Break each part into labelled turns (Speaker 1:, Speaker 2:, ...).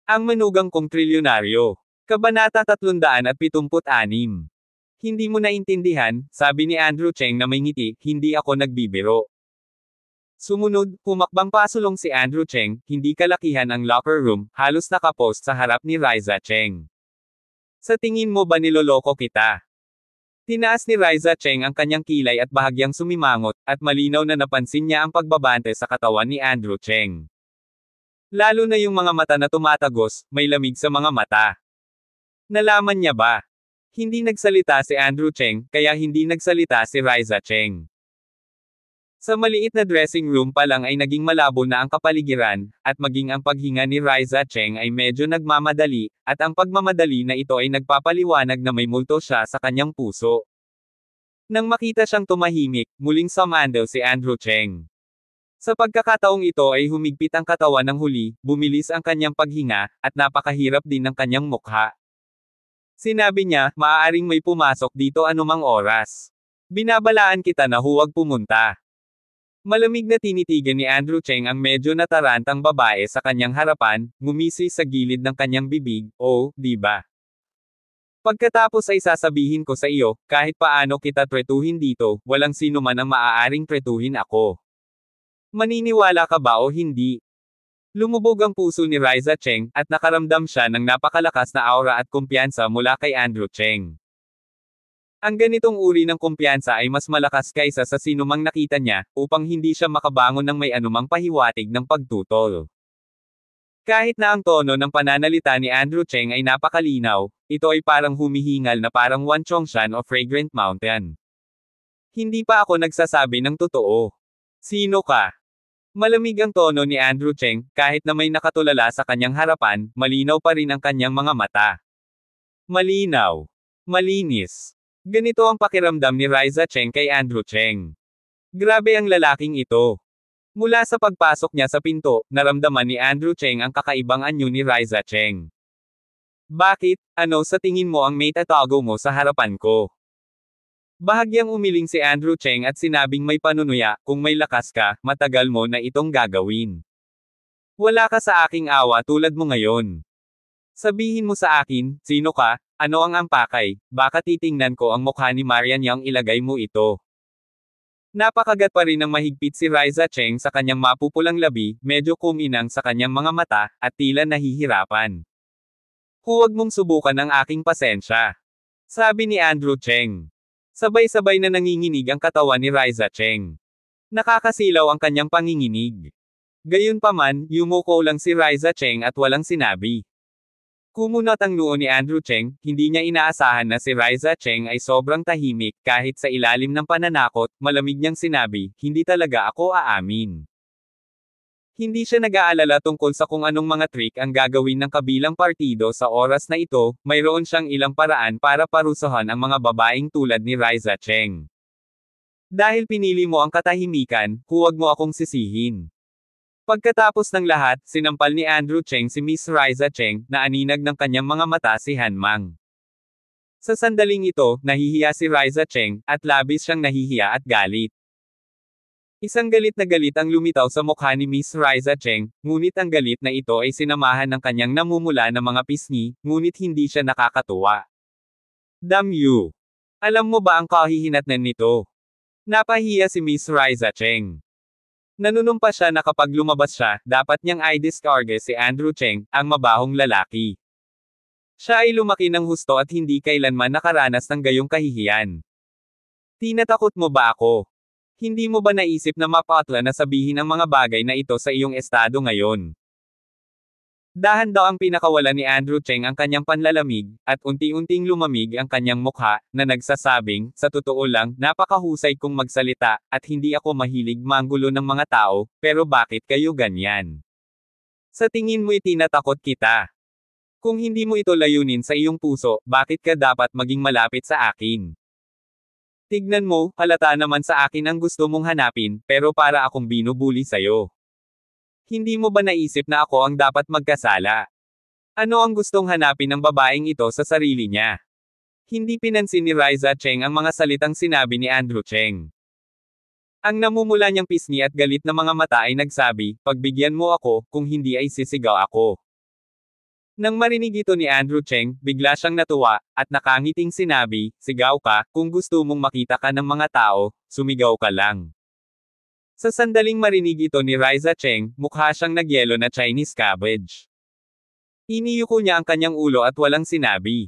Speaker 1: Ang manugang kong trilyonaryo. Kabanata 376. Hindi mo naintindihan, sabi ni Andrew Cheng na may ngiti, hindi ako nagbibiro. Sumunod, humakbang pasulong si Andrew Cheng, hindi kalakihan ang locker room, halos nakapost sa harap ni Riza Cheng. Sa tingin mo ba niloloko kita? Tinaas ni Riza Cheng ang kanyang kilay at bahagyang sumimangot, at malinaw na napansin niya ang pagbabante sa katawan ni Andrew Cheng. Lalo na yung mga mata na tumatagos, may lamig sa mga mata. Nalaman niya ba? Hindi nagsalita si Andrew Cheng, kaya hindi nagsalita si Riza Cheng. Sa maliit na dressing room pa lang ay naging malabo na ang kapaligiran, at maging ang paghinga ni Riza Cheng ay medyo nagmamadali, at ang pagmamadali na ito ay nagpapaliwanag na may multo siya sa kanyang puso. Nang makita siyang tumahimik, muling sumandal si Andrew Cheng. Sa pagkakataong ito ay humigpit ang katawan ng huli, bumilis ang kanyang paghinga, at napakahirap din ng kanyang mukha. Sinabi niya, maaaring may pumasok dito anumang oras. Binabalaan kita na huwag pumunta. Malamig na tinitigan ni Andrew Cheng ang medyo natarantang babae sa kanyang harapan, ngumisi sa gilid ng kanyang bibig, oh, di ba? Pagkatapos ay sasabihin ko sa iyo, kahit paano kita tretuhin dito, walang sino man ang maaaring tretuhin ako. Maniniwala ka ba o hindi? Lumubog ang puso ni Riza Cheng, at nakaramdam siya ng napakalakas na aura at kumpiyansa mula kay Andrew Cheng. Ang ganitong uri ng kumpiyansa ay mas malakas kaysa sa sinumang nakita niya, upang hindi siya makabangon ng may anumang pahiwatig ng pagtutol. Kahit na ang tono ng pananalita ni Andrew Cheng ay napakalinaw, ito ay parang humihingal na parang Wanchongshan o Fragrant Mountain. Hindi pa ako nagsasabi ng totoo. Sino ka? Malamig ang tono ni Andrew Cheng, kahit na may nakatulala sa kanyang harapan, malinaw pa rin ang kanyang mga mata. Malinaw. Malinis. Ganito ang pakiramdam ni Riza Cheng kay Andrew Cheng. Grabe ang lalaking ito. Mula sa pagpasok niya sa pinto, naramdaman ni Andrew Cheng ang kakaibang anyo ni Riza Cheng. Bakit, ano sa tingin mo ang may tatago mo sa harapan ko? Bahagyang umiling si Andrew Cheng at sinabing may panunuya, kung may lakas ka, matagal mo na itong gagawin. Wala ka sa aking awa tulad mo ngayon. Sabihin mo sa akin, sino ka, ano ang ampakay, baka titingnan ko ang mukha ni Marian Yang ilagay mo ito. Napakagat pa rin ng mahigpit si Riza Cheng sa kanyang mapupulang labi, medyo kuminang sa kanyang mga mata, at tila nahihirapan. Huwag mong subukan ang aking pasensya. Sabi ni Andrew Cheng. Sabay-sabay na nanginginig ang katawan ni Riza Cheng. Nakakasilaw ang kanyang panginginig. Gayunpaman, yumuko lang si Riza Cheng at walang sinabi. Kumunot ang noo ni Andrew Cheng, hindi niya inaasahan na si Riza Cheng ay sobrang tahimik, kahit sa ilalim ng pananakot, malamig niyang sinabi, hindi talaga ako aamin. Hindi siya nag-aalala tungkol sa kung anong mga trick ang gagawin ng kabilang partido sa oras na ito, mayroon siyang ilang paraan para parusahan ang mga babaeng tulad ni Riza Cheng. Dahil pinili mo ang katahimikan, huwag mo akong sisihin. Pagkatapos ng lahat, sinampal ni Andrew Cheng si Miss Riza Cheng, na aninag ng kanyang mga mata si Han Mang. Sa sandaling ito, nahihiya si Riza Cheng, at labis siyang nahihiya at galit. Isang galit na galit ang lumitaw sa mukha ni Miss Riza Cheng, ngunit ang galit na ito ay sinamahan ng kanyang namumula na mga pisngi, ngunit hindi siya nakakatuwa. Damn you! Alam mo ba ang kahihinatnan nito? Napahiya si Miss Riza Cheng. Nanunumpa siya na kapag lumabas siya, dapat niyang i-discarge si Andrew Cheng, ang mabahong lalaki. Siya ay lumaki ng husto at hindi kailanman nakaranas ng gayong kahihiyan. Tinatakot mo ba ako? Hindi mo ba naisip na mapatla na sabihin ang mga bagay na ito sa iyong estado ngayon? Dahan daw ang pinakawalan ni Andrew Cheng ang kanyang panlalamig, at unti-unting lumamig ang kanyang mukha, na nagsasabing, sa totoo lang, napakahusay kong magsalita, at hindi ako mahilig manggulo ng mga tao, pero bakit kayo ganyan? Sa tingin mo itinatakot kita? Kung hindi mo ito layunin sa iyong puso, bakit ka dapat maging malapit sa akin? Tignan mo, halata naman sa akin ang gusto mong hanapin, pero para akong binubuli sa'yo. Hindi mo ba naisip na ako ang dapat magkasala? Ano ang gustong hanapin ng babaeng ito sa sarili niya? Hindi pinansin ni Riza Cheng ang mga salitang sinabi ni Andrew Cheng. Ang namumula niyang pisngi at galit na mga mata ay nagsabi, pagbigyan mo ako, kung hindi ay sisigaw ako. Nang marinig ito ni Andrew Cheng, bigla siyang natuwa, at nakangiting sinabi, "Sigaw ka, kung gusto mong makita ka ng mga tao, sumigaw ka lang." Sa sandaling marinig ito ni Riza Cheng, mukha siyang nagyelo na Chinese cabbage. Iniyuko niya ang kanyang ulo at walang sinabi.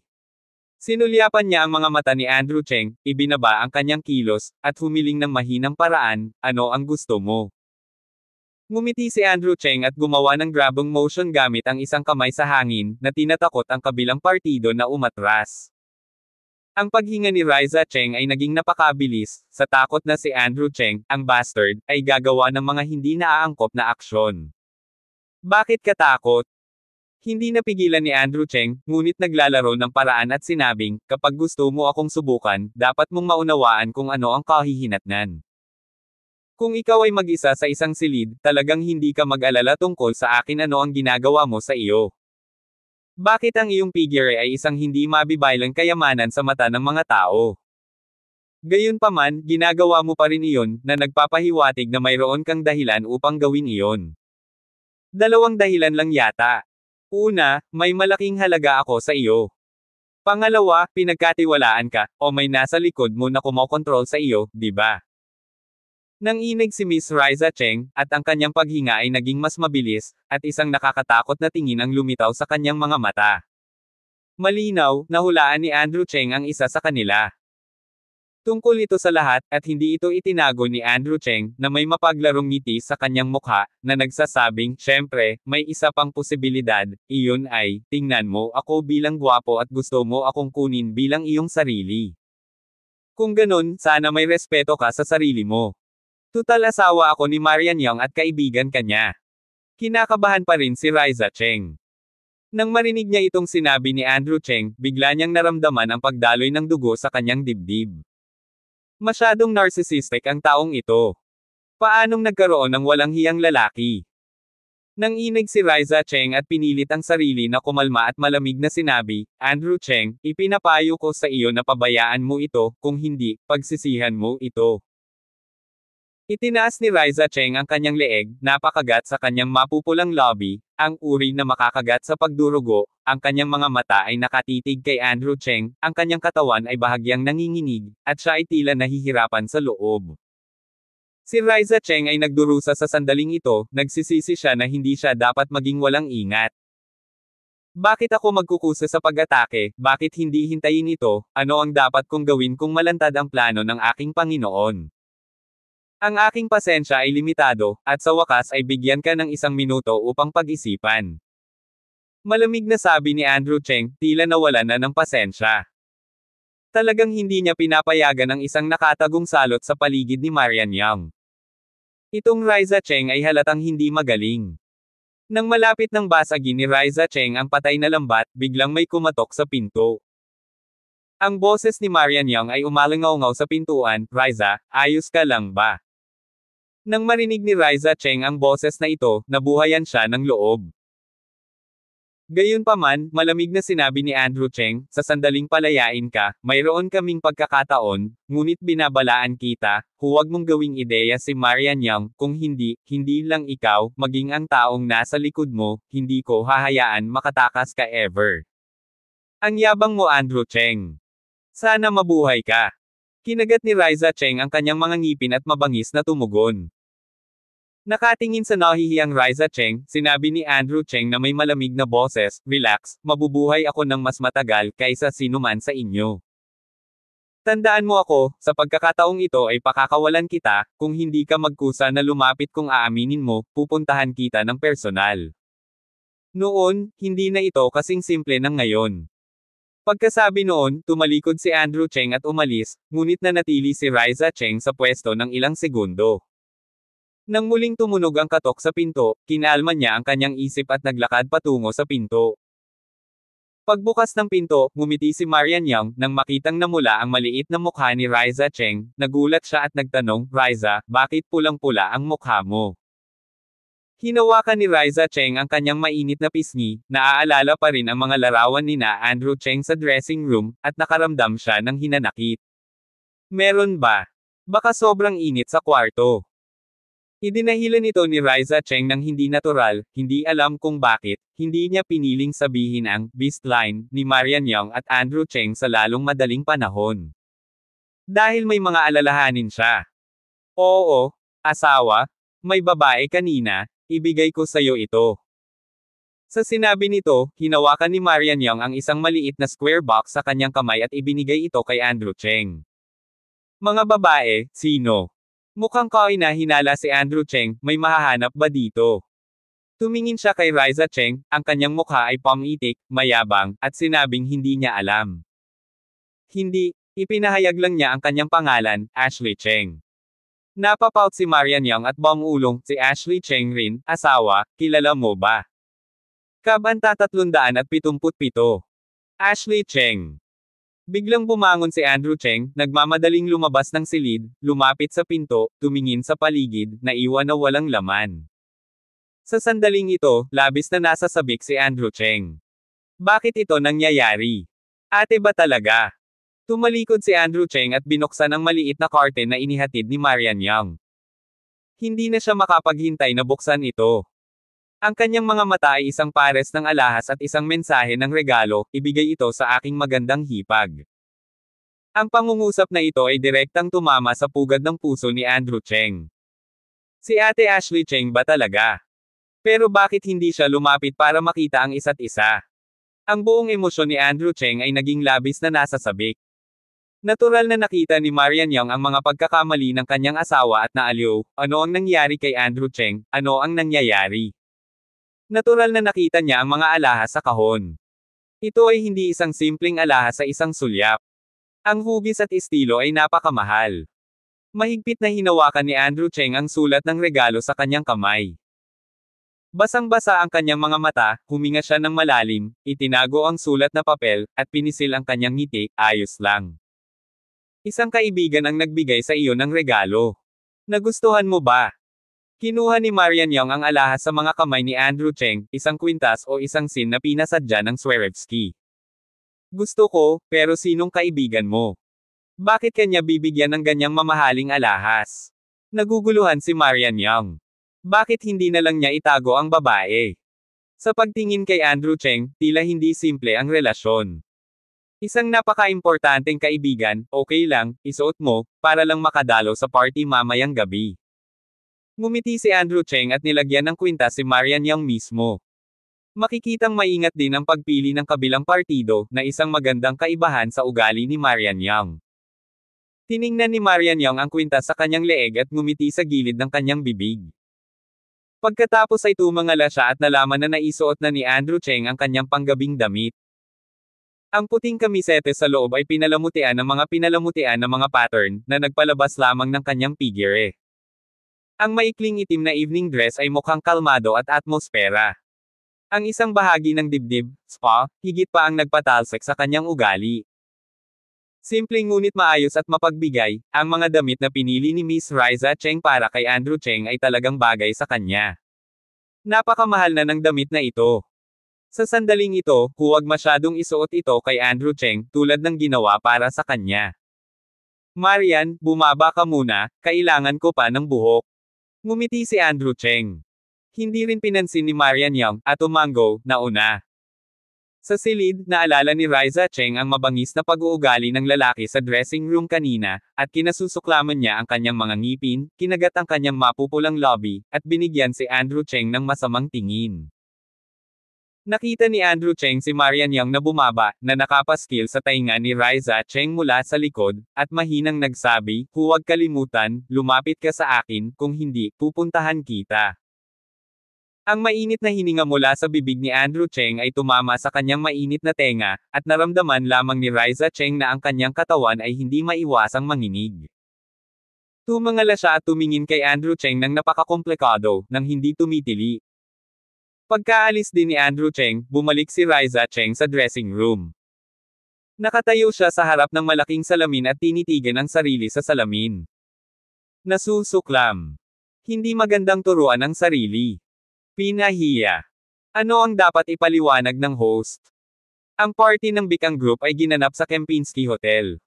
Speaker 1: Sinulyapan niya ang mga mata ni Andrew Cheng, ibinaba ang kanyang kilos, at humiling ng mahinang paraan, "Ano ang gusto mo?" Ngumiti si Andrew Cheng at gumawa ng grabong motion gamit ang isang kamay sa hangin, na tinatakot ang kabilang partido na umatras. Ang paghinga ni Riza Cheng ay naging napakabilis, sa takot na si Andrew Cheng, ang bastard, ay gagawa ng mga hindi naaangkop na aksyon. "Bakit ka takot?" Hindi napigilan ni Andrew Cheng, ngunit naglalaro ng paraan at sinabing, "Kapag gusto mo akong subukan, dapat mong maunawaan kung ano ang kahihinatnan. Kung ikaw ay mag-isa sa isang silid, talagang hindi ka mag-alala tungkol sa akin ano ang ginagawa mo sa iyo. Bakit ang iyong figure ay isang hindi mabibaylang kayamanan sa mata ng mga tao? Gayunpaman, ginagawa mo pa rin iyon, na nagpapahiwatig na mayroon kang dahilan upang gawin iyon. Dalawang dahilan lang yata. Una, may malaking halaga ako sa iyo. Pangalawa, pinagkatiwalaan ka, o may nasa likod mo na kumokontrol sa iyo, di ba?" Nanginig si Miss Riza Cheng, at ang kanyang paghinga ay naging mas mabilis, at isang nakakatakot na tingin ang lumitaw sa kanyang mga mata. Malinaw, nahulaan ni Andrew Cheng ang isa sa kanila. Tungkol ito sa lahat, at hindi ito itinago ni Andrew Cheng, na may mapaglarong ngiti sa kanyang mukha, na nagsasabing, "Syempre, may isa pang posibilidad, iyon ay, tingnan mo ako bilang gwapo at gusto mo akong kunin bilang iyong sarili. Kung ganun, sana may respeto ka sa sarili mo. Tutal asawa ako ni Marian Young at kaibigan ka niya." Kinakabahan pa rin si Riza Cheng. Nang marinig niya itong sinabi ni Andrew Cheng, bigla niyang naramdaman ang pagdaloy ng dugo sa kanyang dibdib. Masyadong narcissistic ang taong ito. Paanong nagkaroon ng walang hiyang lalaki? Nanginig si Riza Cheng at pinilit ang sarili na kumalma at malamig na sinabi, "Andrew Cheng, ipinapayo ko sa iyo na pabayaan mo ito, kung hindi, pagsisihan mo ito." Itinaas ni Riza Cheng ang kanyang leeg, napakagat sa kanyang mapupulang lobby, ang uri na makakagat sa pagdurugo, ang kanyang mga mata ay nakatitig kay Andrew Cheng, ang kanyang katawan ay bahagyang nanginginig, at siya ay tila nahihirapan sa loob. Si Riza Cheng ay nagdurusa sa sandaling ito, nagsisisi siya na hindi siya dapat maging walang ingat. "Bakit ako magkukusa sa pag-atake, bakit hindi hintayin ito, ano ang dapat kong gawin kung malantad ang plano ng aking Panginoon? Ang aking pasensya ay limitado, at sa wakas ay bigyan ka ng 1 minuto upang pag-isipan." Malamig na sabi ni Andrew Cheng, tila nawalan na ng pasensya. Talagang hindi niya pinapayagan ang isang nakatagong salot sa paligid ni Marian Young. Itong Riza Cheng ay halatang hindi magaling. Nang malapit ng basagin ni Riza Cheng ang patay na lambat, biglang may kumatok sa pinto. Ang boses ni Marian Young ay umalingaw sa pintuan, "Riza, ayos ka lang ba?" Nang marinig ni Riza Cheng ang boses na ito, nabuhayan siya ng loob. Gayunpaman, malamig na sinabi ni Andrew Cheng, "Sa sandaling palayain ka, mayroon kaming pagkakataon, ngunit binabalaan kita, huwag mong gawing ideya si Marian Young, kung hindi, hindi lang ikaw, maging ang taong nasa likod mo, hindi ko hahayaan makatakas ka ever." Ang yabang mo Andrew Cheng. Sana mabuhay ka. Kinagat ni Riza Cheng ang kanyang mga ngipin at mabangis na tumugon. Nakatingin sa nahihiyang Riza Cheng, sinabi ni Andrew Cheng na may malamig na boses, "Relax, mabubuhay ako ng mas matagal kaysa sinuman sa inyo. Tandaan mo ako, sa pagkakataong ito ay pakakawalan kita, kung hindi ka magkusa na lumapit kung aaminin mo, pupuntahan kita ng personal." Noon, hindi na ito kasing simple ng ngayon. Pagkasabi noon, tumalikod si Andrew Cheng at umalis, ngunit nanatili si Riza Cheng sa pwesto ng ilang segundo. Nang muling tumunog ang katok sa pinto, kinalma niya ang kanyang isip at naglakad patungo sa pinto. Pagbukas ng pinto, ngumiti si Marian Young, nang makitang namula ang maliit na mukha ni Riza Cheng, nagulat siya at nagtanong, "Riza, bakit pulang-pula ang mukha mo?" Hinawakan ni Riza Cheng ang kanyang mainit na pisngi, naaalala pa rin ang mga larawan ni na Andrew Cheng sa dressing room, at nakaramdam siya ng hinanakit. "Meron ba? Baka sobrang init sa kwarto." Idinahilan ito ni Riza Cheng ng hindi natural, hindi alam kung bakit, hindi niya piniling sabihin ang "beast line" ni Marian Young at Andrew Cheng sa lalong madaling panahon. Dahil may mga alalahanin siya. Oo, asawa, may babae kanina, ibigay ko sa'yo ito. Sa sinabi nito, hinawakan ni Marian Young ang isang maliit na square box sa kanyang kamay at ibinigay ito kay Andrew Cheng. Mga babae, sino? Mukhang hinala si Andrew Cheng, may mahahanap ba dito? Tumingin siya kay Riza Cheng, ang kanyang mukha ay pumitik, mayabang, at sinabing hindi niya alam. Hindi, ipinahayag lang niya ang kanyang pangalan, Ashley Cheng. Napapout si Marian Young at bangulong, si Ashley Cheng rin, asawa, kilala mo ba? Kabanta 377. Ashley Cheng. Biglang bumangon si Andrew Cheng, nagmamadaling lumabas ng silid, lumapit sa pinto, tumingin sa paligid, naiwan na walang laman. Sa sandaling ito, labis na nasasabik si Andrew Cheng. Bakit ito nangyayari? Ate ba talaga? Tumalikod si Andrew Cheng at binuksan ang maliit na curtain na inihatid ni Marian Young. Hindi na siya makapaghintay na buksan ito. Ang kanyang mga mata ay isang pares ng alahas at isang mensahe ng regalo, ibigay ito sa aking magandang hipag. Ang pangungusap na ito ay direktang tumama sa pugad ng puso ni Andrew Cheng. Si Ate Ashley Cheng ba talaga? Pero bakit hindi siya lumapit para makita ang isa't isa? Ang buong emosyon ni Andrew Cheng ay naging labis na nasasabik. Natural na nakita ni Marian Young ang mga pagkakamali ng kanyang asawa at naaliw, ano ang nangyari kay Andrew Cheng, ano ang nangyayari? Natural na nakita niya ang mga alahas sa kahon. Ito ay hindi isang simpleng alahas sa isang sulyap. Ang hugis at estilo ay napakamahal. Mahigpit na hinawakan ni Andrew Cheng ang sulat ng regalo sa kanyang kamay. Basang-basa ang kanyang mga mata, huminga siya ng malalim, itinago ang sulat na papel, at pinisil ang kanyang ngiti, ayos lang. Isang kaibigan ang nagbigay sa iyo ng regalo. Nagustuhan mo ba? Kinuha ni Marian Young ang alahas sa mga kamay ni Andrew Cheng, isang kwintas o isang sin na pinasadya ng Swarovski. Gusto ko, pero sinong kaibigan mo? Bakit kanya bibigyan ng ganyang mamahaling alahas? Naguguluhan si Marian Young. Bakit hindi na lang niya itago ang babae? Sa pagtingin kay Andrew Cheng, tila hindi simple ang relasyon. Isang napaka-importanteng kaibigan, okay lang, isuot mo, para lang makadalo sa party mamayang gabi. Ngumiti si Andrew Cheng at nilagyan ng kwintas si Marian Young mismo. Makikitang maingat din ang pagpili ng kabilang partido, na isang magandang kaibahan sa ugali ni Marian Young. Tiningnan ni Marian Young ang kwintas sa kanyang leeg at ngumiti sa gilid ng kanyang bibig. Pagkatapos ay tumangala siya at nalaman na naisuot na ni Andrew Cheng ang kanyang panggabing damit. Ang puting kamisete sa loob ay pinalamutian ng mga pattern, na nagpalabas lamang ng kanyang figure. Ang maikling itim na evening dress ay mukhang kalmado at atmosfera. Ang isang bahagi ng dibdib, spa, higit pa ang nagpatalsik sa kanyang ugali. Simpleng ngunit maayos at mapagbigay, ang mga damit na pinili ni Miss Riza Cheng para kay Andrew Cheng ay talagang bagay sa kanya. Napakamahal na ng damit na ito. Sa sandaling ito, huwag masyadong isuot ito kay Andrew Cheng, tulad ng ginawa para sa kanya. Marian, bumaba ka muna, kailangan ko pa ng buhok. Ngumiti si Andrew Cheng. Hindi rin pinansin ni Marian Young, at umango, nauna. Sa silid, naalala ni Riza Cheng ang mabangis na pag-uugali ng lalaki sa dressing room kanina, at kinasusuklaman niya ang kanyang mga ngipin, kinagat ang kanyang mapupulang lobby, at binigyan si Andrew Cheng ng masamang tingin. Nakita ni Andrew Cheng si Marian Young na bumaba, na nakapaskil sa tainga ni Riza Cheng mula sa likod, at mahinang nagsabi, huwag kalimutan, lumapit ka sa akin, kung hindi, pupuntahan kita. Ang mainit na hininga mula sa bibig ni Andrew Cheng ay tumama sa kanyang mainit na tenga, at naramdaman lamang ni Riza Cheng na ang kanyang katawan ay hindi maiwasang manginig. Tumangala siya at tumingin kay Andrew Cheng ng napakakomplikado, nang hindi tumitili. Pagkaalis din ni Andrew Cheng, bumalik si Riza Cheng sa dressing room. Nakatayo siya sa harap ng malaking salamin at tinitigan ang sarili sa salamin. Nasusuklam. Hindi magandang turuan ang sarili. Pinahiya. Ano ang dapat ipaliwanag ng host? Ang party ng Bikang Group ay ginanap sa Kempinski Hotel.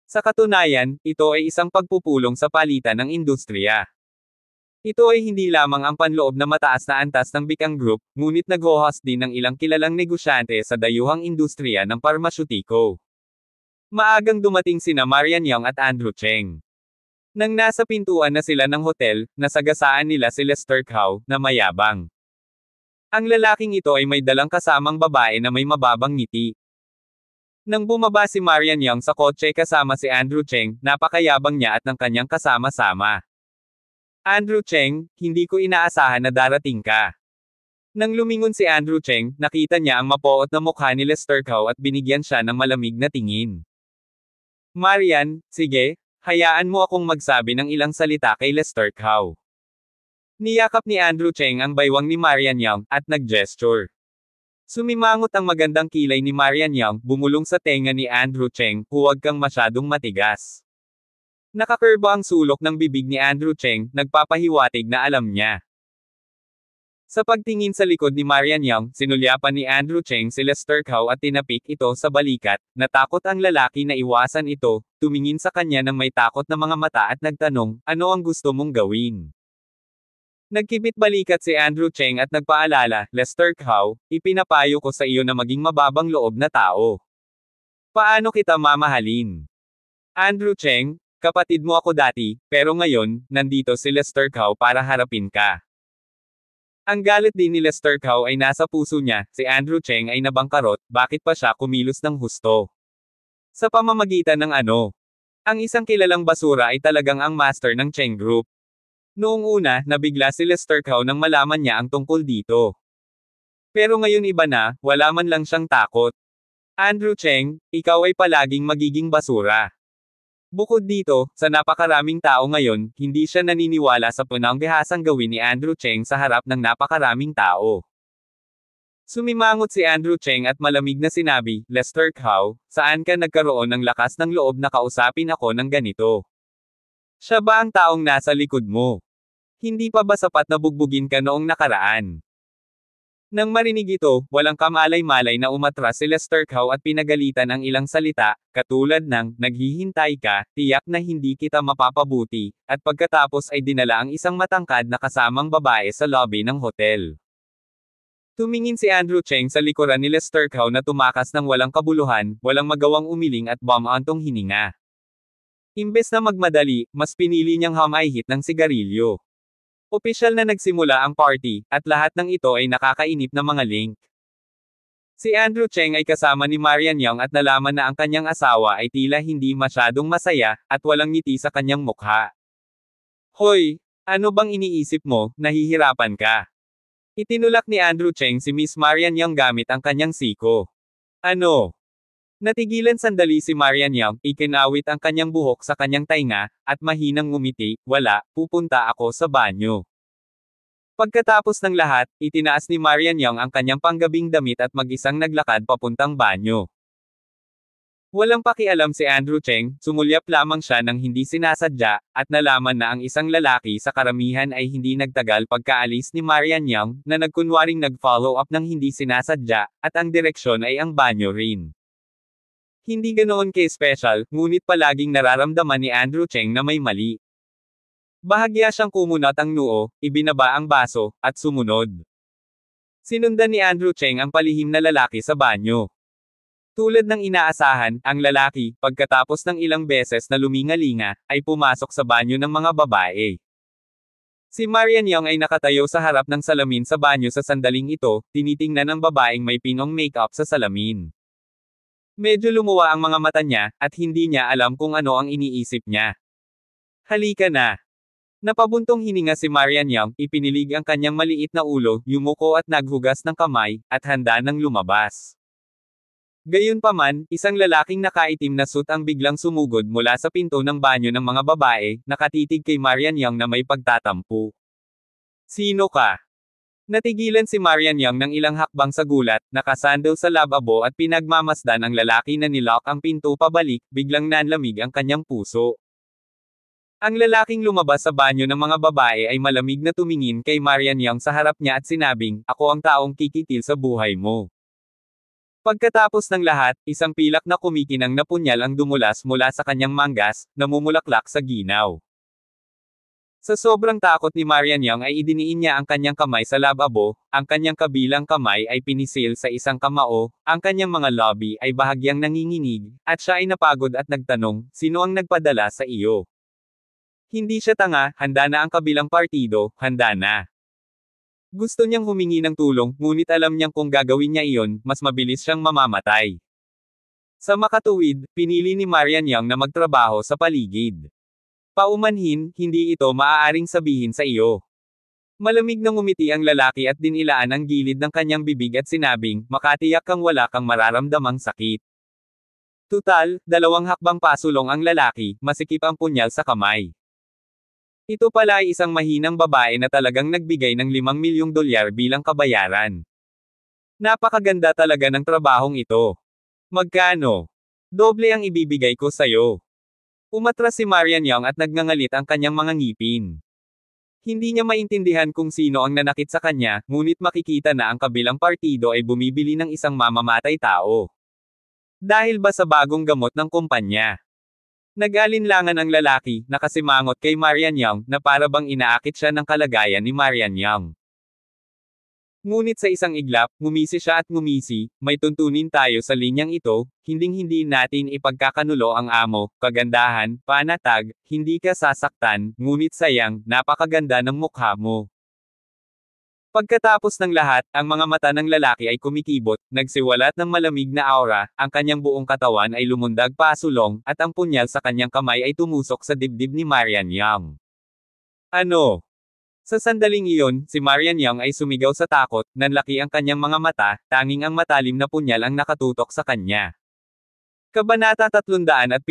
Speaker 1: Sa katunayan, ito ay isang pagpupulong sa palitan ng industriya. Ito ay hindi lamang ang panloob na mataas na antas ng Bicang Group, ngunit nag-host din ng ilang kilalang negosyante sa dayuhang industriya ng parmasyutiko. Maagang dumating sina Marian Young at Andrew Cheng. Nang nasa pintuan na sila ng hotel, nasagasaan nila si Lester Cao, na mayabang. Ang lalaking ito ay may dalang kasamang babae na may mababang ngiti. Nang bumaba si Marian Young sa kotse kasama si Andrew Cheng, napakayabang niya at ng kanyang kasama-sama. Andrew Cheng, hindi ko inaasahan na darating ka. Nang lumingon si Andrew Cheng, nakita niya ang mapoot na mukha ni Lester Cao at binigyan siya ng malamig na tingin. Marian, sige, hayaan mo akong magsabi ng ilang salita kay Lester Cao. Niyakap ni Andrew Cheng ang baywang ni Marian Young, at nag-gesture. Sumimangot ang magandang kilay ni Marian Young, bumulong sa tenga ni Andrew Cheng, huwag kang masyadong matigas. Nakakurba ang sulok ng bibig ni Andrew Cheng, nagpapahiwatig na alam niya. Sa pagtingin sa likod ni Marian Young, sinulyapan ni Andrew Cheng si Lester Cao at tinapik ito sa balikat. Natakot ang lalaki na iwasan ito, tumingin sa kanya ng may takot na mga mata at nagtanong, ano ang gusto mong gawin? Nagkibit balikat si Andrew Cheng at nagpaalala, Lester Cao, ipinapayo ko sa iyo na maging mababang loob na tao. Paano kita mamahalin? Andrew Cheng, kapatid mo ako dati, pero ngayon, nandito si Lester Cao para harapin ka. Ang galit din ni Lester Cao ay nasa puso niya, si Andrew Cheng ay nabangkarot, bakit pa siya kumilos ng husto? Sa pamamagitan ng ano? Ang isang kilalang basura ay talagang ang master ng Cheng Group. Noong una, nabigla si Lester Cao nang malaman niya ang tungkol dito. Pero ngayon iba na, wala man lang siyang takot. Andrew Cheng, ikaw ay palaging magiging basura. Bukod dito, sa napakaraming tao ngayon, hindi siya naniniwala sa pananghihasang gawin ni Andrew Cheng sa harap ng napakaraming tao. Sumimangot si Andrew Cheng at malamig na sinabi, Lester Cao, saan ka nagkaroon ng lakas ng loob na kausapin ako ng ganito? Siya ba ang taong nasa likod mo? Hindi pa ba sapat na bugbugin ka noong nakaraan? Nang marinig ito, walang kamalay-malay na umatras si Lester Cao at pinagalitan ang ilang salita, katulad ng, naghihintay ka, tiyak na hindi kita mapapabuti, at pagkatapos ay dinala ang isang matangkad na kasamang babae sa lobby ng hotel. Tumingin si Andrew Cheng sa likuran ni Lester Cao na tumakas ng walang kabuluhan, walang magawang umiling at bumantong hininga. Imbes na magmadali, mas pinili niyang humahit ng sigarilyo. Opisyal na nagsimula ang party, at lahat ng ito ay nakakainip na mga link. Si Andrew Cheng ay kasama ni Marian Young at nalaman na ang kanyang asawa ay tila hindi masyadong masaya, at walang ngiti sa kanyang mukha. Hoy! Ano bang iniisip mo, nahihirapan ka? Itinulak ni Andrew Cheng si Miss Marian Young gamit ang kanyang siko. Ano? Natigilan sandali si Marian Young, ikinawit ang kanyang buhok sa kanyang tainga, at mahinang ngumiti, wala, pupunta ako sa banyo. Pagkatapos ng lahat, itinaas ni Marian Young ang kanyang panggabing damit at mag-isang naglakad papuntang banyo. Walang pakialam si Andrew Cheng, sumulyap lamang siya ng hindi sinasadya, at nalaman na ang isang lalaki sa karamihan ay hindi nagtagal pagkaalis ni Marian Young, na nagkunwaring nag-follow up ng hindi sinasadya, at ang direksyon ay ang banyo rin. Hindi ganoon ka-special, ngunit palaging nararamdaman ni Andrew Cheng na may mali. Bahagya siyang kumunat ang noo, ibinaba ang baso, at sumunod. Sinundan ni Andrew Cheng ang palihim na lalaki sa banyo. Tulad ng inaasahan, ang lalaki, pagkatapos ng ilang beses na lumingalinga, ay pumasok sa banyo ng mga babae. Si Marian Young ay nakatayo sa harap ng salamin sa banyo sa sandaling ito, tinitingnan ng babaeng may pinong makeup sa salamin. Medyo lumuwa ang mga mata niya, at hindi niya alam kung ano ang iniisip niya. Halika na. Napabuntong hininga si Marian Young, ipinilig ang kanyang maliit na ulo, yumuko at naghugas ng kamay, at handa nang lumabas. Gayunpaman, isang lalaking nakaitim na suit ang biglang sumugod mula sa pinto ng banyo ng mga babae, nakatitig kay Marian Young na may pagtatampo. Sino ka? Natigilan si Marian Young ng ilang hakbang sa gulat, nakasandal sa lababo at pinagmamasdan ang lalaki na nilock ang pinto pabalik, biglang nanlamig ang kanyang puso. Ang lalaking lumabas sa banyo ng mga babae ay malamig na tumingin kay Marian Young sa harap niya at sinabing, ako ang taong kikitil sa buhay mo. Pagkatapos ng lahat, isang pilak na kumikinang na punyal ang dumulas mula sa kanyang manggas, namumulaklak sa ginaw. Sa sobrang takot ni Marianyang ay idiniin niya ang kanyang kamay sa lababo, ang kanyang kabilang kamay ay pinisil sa isang kamao, ang kanyang mga labi ay bahagyang nanginginig, at siya ay napagod at nagtanong, sino ang nagpadala sa iyo? Hindi siya tanga, handa na ang kabilang partido, handa na. Gusto niyang humingi ng tulong, ngunit alam niyang kung gagawin niya iyon, mas mabilis siyang mamamatay. Sa makatuwid, pinili ni Marianyang na magtrabaho sa paligid. Paumanhin, hindi ito maaaring sabihin sa iyo. Malamig na ngumiti ang lalaki at dinilaan ang gilid ng kanyang bibig at sinabing, makatiyak kang wala kang mararamdamang sakit. Tutal, 2 hakbang pasulong ang lalaki, masikip ang punyal sa kamay. Ito pala ay isang mahinang babae na talagang nagbigay ng $5 milyong bilang kabayaran. Napakaganda talaga ng trabahong ito. Magkano? Doble ang ibibigay ko sayo. Umatras si Marianyang at nagngangalit ang kanyang mga ngipin. Hindi niya maintindihan kung sino ang nanakit sa kanya, ngunit makikita na ang kabilang partido ay bumibili ng isang mamamatay tao. Dahil ba sa bagong gamot ng kumpanya? Nag-alinlangan ang lalaki, nakasimangot kay Marianyang, na para bang inaakit siya ng kalagayan ni Marianyang. Ngunit sa isang iglap, ngumisi siya at ngumisi, may tuntunin tayo sa linyang ito, hinding-hindi natin ipagkakanulo ang amo, kagandahan, panatag, hindi ka sasaktan, ngunit sayang, napakaganda ng mukha mo. Pagkatapos ng lahat, ang mga mata ng lalaki ay kumikibot, nagsiwalat ng malamig na aura, ang kanyang buong katawan ay lumundag pasulong, at ang punyal sa kanyang kamay ay tumusok sa dibdib ni Marianyang. Ano? Sa sandaling iyon, si Marianyang ay sumigaw sa takot, nanlaki ang kanyang mga mata, tanging ang matalim na punyal ang nakatutok sa kanya. Kabanata 378.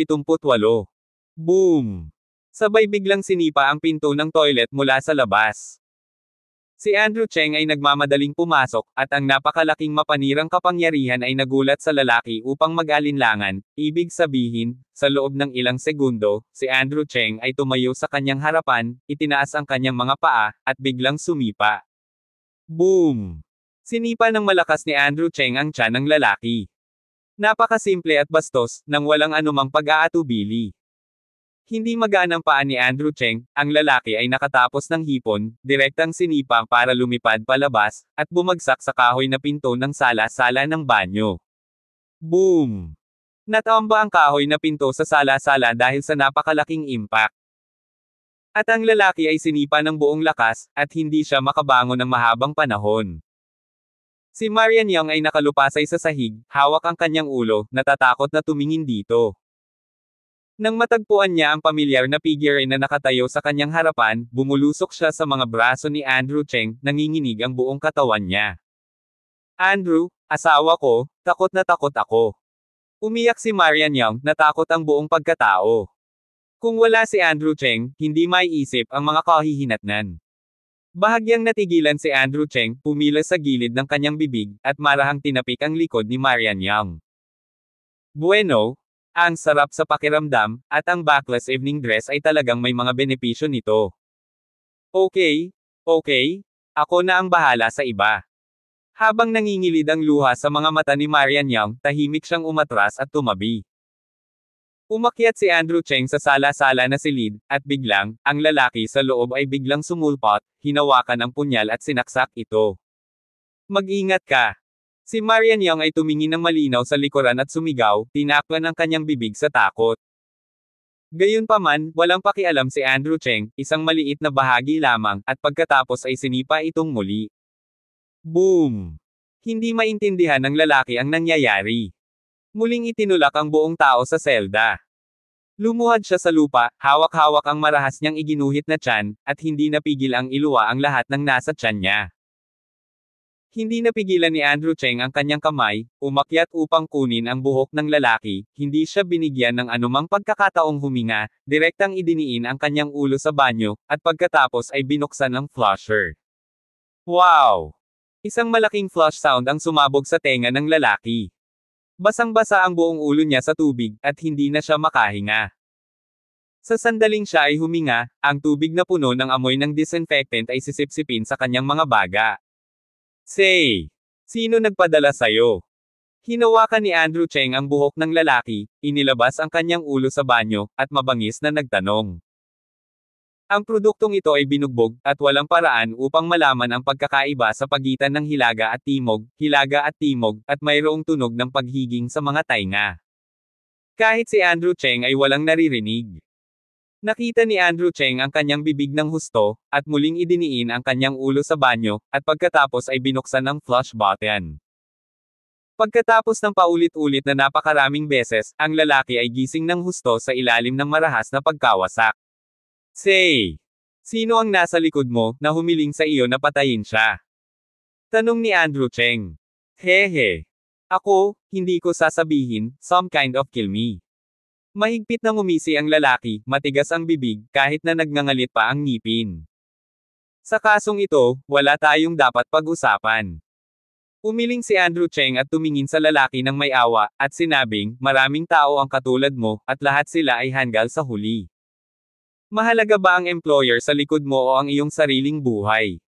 Speaker 1: Boom! Sabay biglang sinipa ang pinto ng toilet mula sa labas. Si Andrew Cheng ay nagmamadaling pumasok, at ang napakalaking mapanirang kapangyarihan ay nagulat sa lalaki upang mag-alinlangan, ibig sabihin, sa loob ng ilang segundo, si Andrew Cheng ay tumayo sa kanyang harapan, itinaas ang kanyang mga paa, at biglang sumipa. Boom! Sinipa ng malakas ni Andrew Cheng ang tiyan ng lalaki. Napakasimple at bastos, nang walang anumang pag-aatubili. Hindi magaan ang paa ni Andrew Cheng, ang lalaki ay nakatapos ng hipon, direktang sinipa para lumipad palabas, at bumagsak sa kahoy na pinto ng sala-sala ng banyo. Boom! Natamba ang kahoy na pinto sa sala-sala dahil sa napakalaking impact. At ang lalaki ay sinipa ng buong lakas, at hindi siya makabangon ng mahabang panahon. Si Marianyang ay nakalupasay sa sahig, hawak ang kanyang ulo, natatakot na tumingin dito. Nang matagpuan niya ang pamilyar na figure na nakatayo sa kanyang harapan, bumulusok siya sa mga braso ni Andrew Cheng, nanginginig ang buong katawan niya. Andrew, asawa ko, takot na takot ako. Umiyak si Marianyang, natakot ang buong pagkatao. Kung wala si Andrew Cheng, hindi maiisip ang mga kahihinatnan. Bahagyang natigilan si Andrew Cheng, pumilas sa gilid ng kanyang bibig, at marahang tinapik ang likod ni Marianyang. Bueno, ang sarap sa pakiramdam, at ang backless evening dress ay talagang may mga benepisyo nito. Okay, ako na ang bahala sa iba. Habang nangingilid ang luha sa mga mata ni Marianyang, tahimik siyang umatras at tumabi. Umakyat si Andrew Cheng sa sala-sala na silid, at biglang, ang lalaki sa loob ay biglang sumulpot, hinawakan ang punyal at sinaksak ito. Mag-ingat ka! Si Marianyang ay tumingin ng malinaw sa likuran at sumigaw, tinakpan ang kanyang bibig sa takot. Gayunpaman, walang pakialam si Andrew Cheng, isang maliit na bahagi lamang, at pagkatapos ay sinipa itong muli. Boom! Hindi maintindihan ng lalaki ang nangyayari. Muling itinulak ang buong tao sa selda. Lumuhad siya sa lupa, hawak-hawak ang marahas niyang iginuhit na tiyan, at hindi napigil ang iluwa ang lahat ng nasa tiyan niya. Hindi napigilan ni Andrew Cheng ang kanyang kamay, umakyat upang kunin ang buhok ng lalaki, hindi siya binigyan ng anumang pagkakataong huminga, direktang idiniin ang kanyang ulo sa banyo, at pagkatapos ay binuksan ang flusher. Wow! Isang malaking flush sound ang sumabog sa tenga ng lalaki. Basang-basa ang buong ulo niya sa tubig, at hindi na siya makahinga. Sa sandaling siya ay huminga, ang tubig na puno ng amoy ng disinfectant ay sisipsipin sa kanyang mga baga. Say! Sino nagpadala sa'yo? Hinawakan ni Andrew Cheng ang buhok ng lalaki, inilabas ang kanyang ulo sa banyo, at mabangis na nagtanong. Ang produktong ito ay binugbog, at walang paraan upang malaman ang pagkakaiba sa pagitan ng hilaga at timog, at mayroong tunog ng paghiging sa mga tainga. Kahit si Andrew Cheng ay walang naririnig. Nakita ni Andrew Cheng ang kanyang bibig ng husto, at muling idiniin ang kanyang ulo sa banyo, at pagkatapos ay binuksan ang flush button. Pagkatapos ng paulit-ulit na napakaraming beses, ang lalaki ay gising ng husto sa ilalim ng marahas na pagkawasak. Say! Sino ang nasa likod mo, na humiling sa iyo na patayin siya? Tanong ni Andrew Cheng. Hehe. Ako, hindi ko sasabihin, some kind of kill me. Mahigpit na ngumisi ang lalaki, matigas ang bibig, kahit na nagngangalit pa ang ngipin. Sa kasong ito, wala tayong dapat pag-usapan. Umiling si Andrew Cheng at tumingin sa lalaki ng may awa, at sinabing, maraming tao ang katulad mo, at lahat sila ay hanggal sa huli. Mahalaga ba ang employer sa likod mo o ang iyong sariling buhay?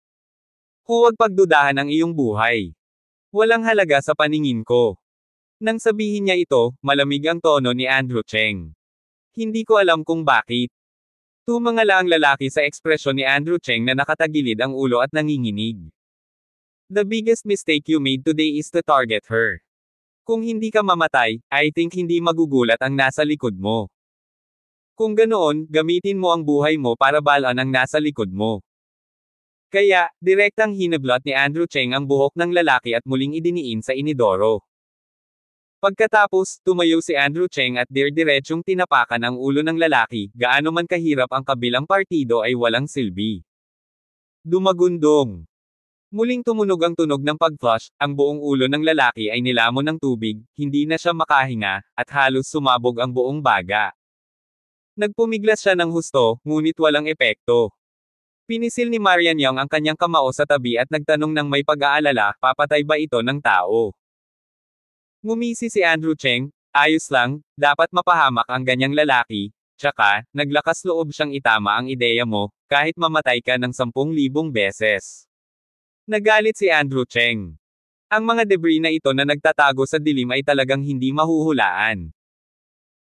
Speaker 1: Huwag pagdudahan ang iyong buhay. Walang halaga sa paningin ko. Nang sabihin niya ito, malamig ang tono ni Andrew Cheng. Hindi ko alam kung bakit. Tumangala ang lalaki sa ekspresyon ni Andrew Cheng na nakatagilid ang ulo at nanginginig. The biggest mistake you made today is to target her. Kung hindi ka mamatay, I think hindi magugulat ang nasa likod mo. Kung ganoon, gamitin mo ang buhay mo para balaan ang nasa likod mo. Kaya, direktang hinablot ni Andrew Cheng ang buhok ng lalaki at muling idiniin sa inidoro. Pagkatapos, tumayo si Andrew Cheng at diretsyong tinapakan ang ulo ng lalaki, gaano man kahirap ang kabilang partido ay walang silbi. Dumagundong. Muling tumunog ang tunog ng pag-flush, ang buong ulo ng lalaki ay nilamon ng tubig, hindi na siya makahinga, at halos sumabog ang buong baga. Nagpumiglas siya ng husto, ngunit walang epekto. Pinisil ni Marian Young ang kanyang kamao sa tabi at nagtanong ng may pag-aalala, papatay ba ito ng tao? Ngumisi si Andrew Cheng, ayos lang, dapat mapahamak ang ganyang lalaki, tsaka, naglakas loob siyang itama ang ideya mo, kahit mamatay ka ng 10,000 beses. Nagalit si Andrew Cheng. Ang mga debris na ito na nagtatago sa dilim ay talagang hindi mahuhulaan.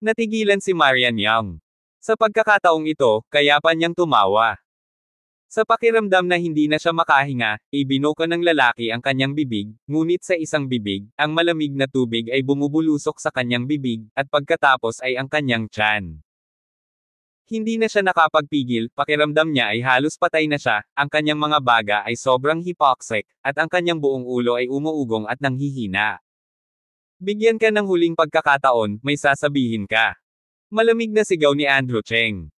Speaker 1: Natigilan si Marian Young. Sa pagkakataong ito, kaya pa niyang tumawa. Sa pakiramdam na hindi na siya makahinga, ibinuka ng lalaki ang kanyang bibig, ngunit sa isang bibig, ang malamig na tubig ay bumubulusok sa kanyang bibig, at pagkatapos ay ang kanyang tiyan. Hindi na siya nakapagpigil, pakiramdam niya ay halos patay na siya, ang kanyang mga baga ay sobrang hypoxic, at ang kanyang buong ulo ay umuugong at nanghihina. Bigyan ka ng huling pagkakataon, may sasabihin ka. Malamig na sigaw ni Andrew Cheng.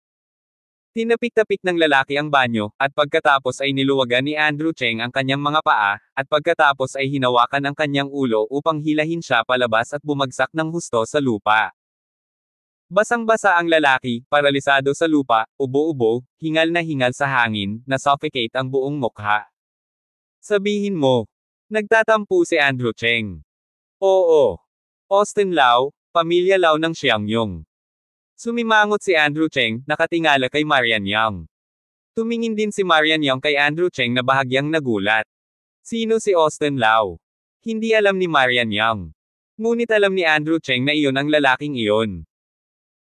Speaker 1: Tinapik-tapik ng lalaki ang banyo, at pagkatapos ay niluwagan ni Andrew Cheng ang kanyang mga paa, at pagkatapos ay hinawakan ang kanyang ulo upang hilahin siya palabas at bumagsak ng husto sa lupa. Basang-basa ang lalaki, paralisado sa lupa, ubo-ubo, hingal na hingal sa hangin, na-suffocate ang buong mukha. Sabihin mo. Nagtatampo si Andrew Cheng. Oo. Austin Lau, pamilya Lau ng Xiangyong. Sumimangot si Andrew Cheng, nakatingala kay Marian Young. Tumingin din si Marian Young kay Andrew Cheng na bahagyang nagulat. Sino si Austin Lau? Hindi alam ni Marian Young. Ngunit alam ni Andrew Cheng na iyon ang lalaking iyon.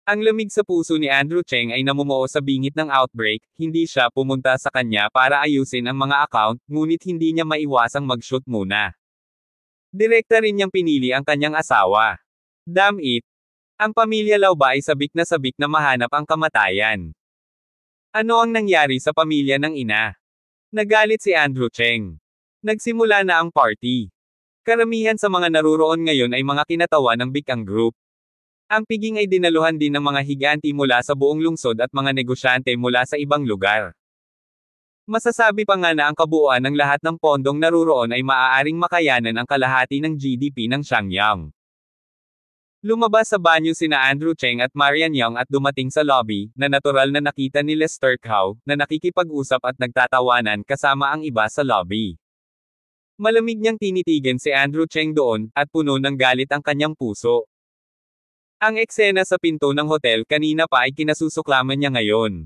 Speaker 1: Ang lamig sa puso ni Andrew Cheng ay namumuo sa bingit ng outbreak, hindi siya pumunta sa kanya para ayusin ang mga account, ngunit hindi niya maiwasang mag-shoot muna. Direkta rin niyang pinili ang kanyang asawa. Damn it! Ang pamilya Lau ba ay sabik na mahanap ang kamatayan? Ano ang nangyari sa pamilya ng ina? Nagalit si Andrew Cheng. Nagsimula na ang party. Karamihan sa mga naruroon ngayon ay mga kinatawa ng Bikang Group. Ang piging ay dinaluhan din ng mga higanti mula sa buong lungsod at mga negosyante mula sa ibang lugar. Masasabi pa nga na ang kabuuan ng lahat ng pondong naruroon ay maaaring makayanan ang kalahati ng GDP ng Xiangyang. Lumabas sa banyo sina Andrew Cheng at Marian Young at dumating sa lobby, na natural na nakita ni Lester Cao, na nakikipag-usap at nagtatawanan kasama ang iba sa lobby. Malamig niyang tinitigan si Andrew Cheng doon, at puno ng galit ang kanyang puso. Ang eksena sa pinto ng hotel kanina pa ay kinasusuklaman niya ngayon.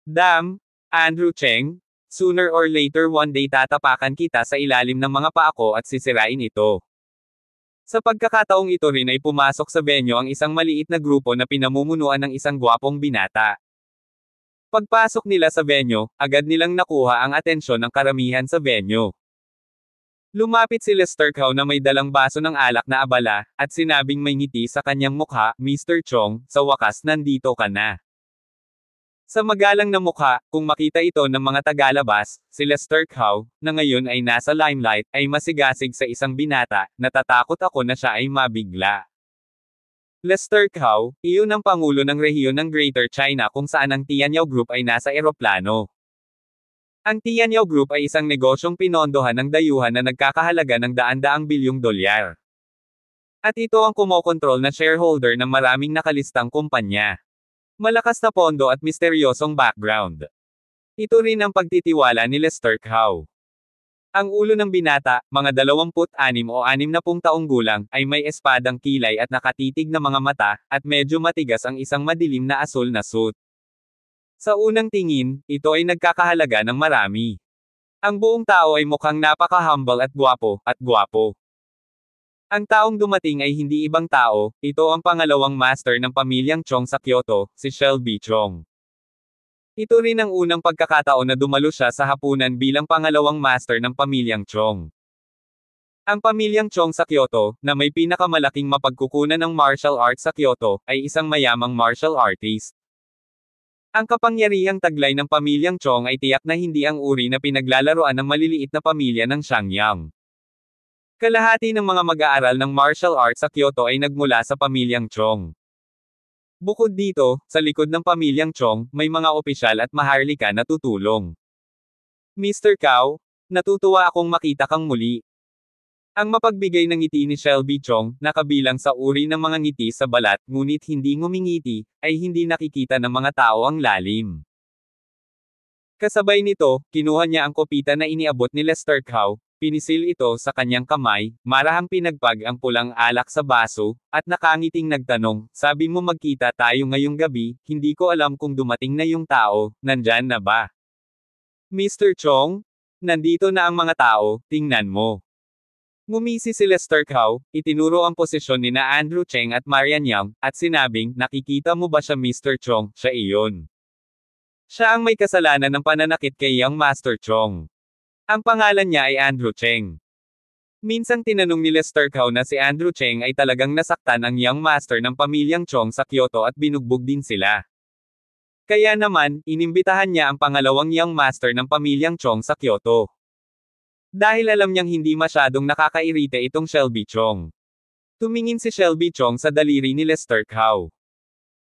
Speaker 1: Damn, Andrew Cheng, sooner or later one day tatapakan kita sa ilalim ng mga paa ko at sisirain ito. Sa pagkakataong ito rin ay pumasok sa venue ang isang maliit na grupo na pinamumunuan ng isang gwapong binata. Pagpasok nila sa venue, agad nilang nakuha ang atensyon ng karamihan sa venue. Lumapit si Lester Cao na may dalang baso ng alak na abala, at sinabing may ngiti sa kanyang mukha, Mr. Chong, sa wakas nandito ka na. Sa magalang na mukha, kung makita ito ng mga tagalabas, si Lester Cao, na ngayon ay nasa limelight, ay masigasig sa isang binata, natatakot ako na siya ay mabigla. Lester Cao, iyon ang pangulo ng rehiyon ng Greater China kung saan ang Tianyao Group ay nasa eroplano. Ang Tianyao Group ay isang negosyong pinondohan ng dayuhan na nagkakahalaga ng daan-daang bilyong dolyar. At ito ang kumokontrol na shareholder ng maraming nakalistang kumpanya. Malakas na pondo at misteryosong background. Ito rin ang pagtitiwala ni Lester Cao. Ang ulo ng binata, mga 26 o 60 taong gulang, ay may espadang kilay at nakatitig na mga mata, at medyo matigas ang isang madilim na asul na suit. Sa unang tingin, ito ay nagkakahalaga ng marami. Ang buong tao ay mukhang napaka-humble at gwapo. Ang taong dumating ay hindi ibang tao, ito ang pangalawang master ng pamilyang Chong sa Kyoto, si Shelby Chong. Ito rin ang unang pagkakataon na dumalo siya sa hapunan bilang pangalawang master ng pamilyang Chong. Ang pamilyang Chong sa Kyoto, na may pinakamalaking mapagkukunan ng martial arts sa Kyoto, ay isang mayamang martial artist. Ang kapangyarihang taglay ng pamilyang Chong ay tiyak na hindi ang uri na pinaglalaroan ng maliliit na pamilya ng Xiangyang. Kalahati ng mga mag-aaral ng martial arts sa Kyoto ay nagmula sa pamilyang Chong. Bukod dito, sa likod ng pamilyang Chong, may mga opisyal at maharlika na tutulong. Mr. Cao, natutuwa akong makita kang muli. Ang mapagbigay ng ngiti ni Shelby Chong, na kabilang sa uri ng mga ngiti sa balat, ngunit hindi ngumingiti, ay hindi nakikita ng mga tao ang lalim. Kasabay nito, kinuha niya ang kopita na iniabot ni Lester Cao, pinisil ito sa kanyang kamay, marahang pinagpag ang pulang alak sa baso, at nakangiting nagtanong, sabi mo magkita tayo ngayong gabi, hindi ko alam kung dumating na yung tao, nandyan na ba? Mr. Chong? Nandito na ang mga tao, tingnan mo. Ngumisi si Lester Cao, itinuro ang posisyon ni na Andrew Cheng at Marian Yang, at sinabing, nakikita mo ba siya Mr. Chong, siya iyon. Siya ang may kasalanan ng pananakit kay Young Master Chong. Ang pangalan niya ay Andrew Cheng. Minsang tinanong ni Lester Cao na si Andrew Cheng ay talagang nasaktan ang Young Master ng pamilyang Chong sa Kyoto at binugbog din sila. Kaya naman, inimbitahan niya ang pangalawang Young Master ng pamilyang Chong sa Kyoto. Dahil alam niyang hindi masyadong nakakairite itong Shelby Chong. Tumingin si Shelby Chong sa daliri ni Lester Cao.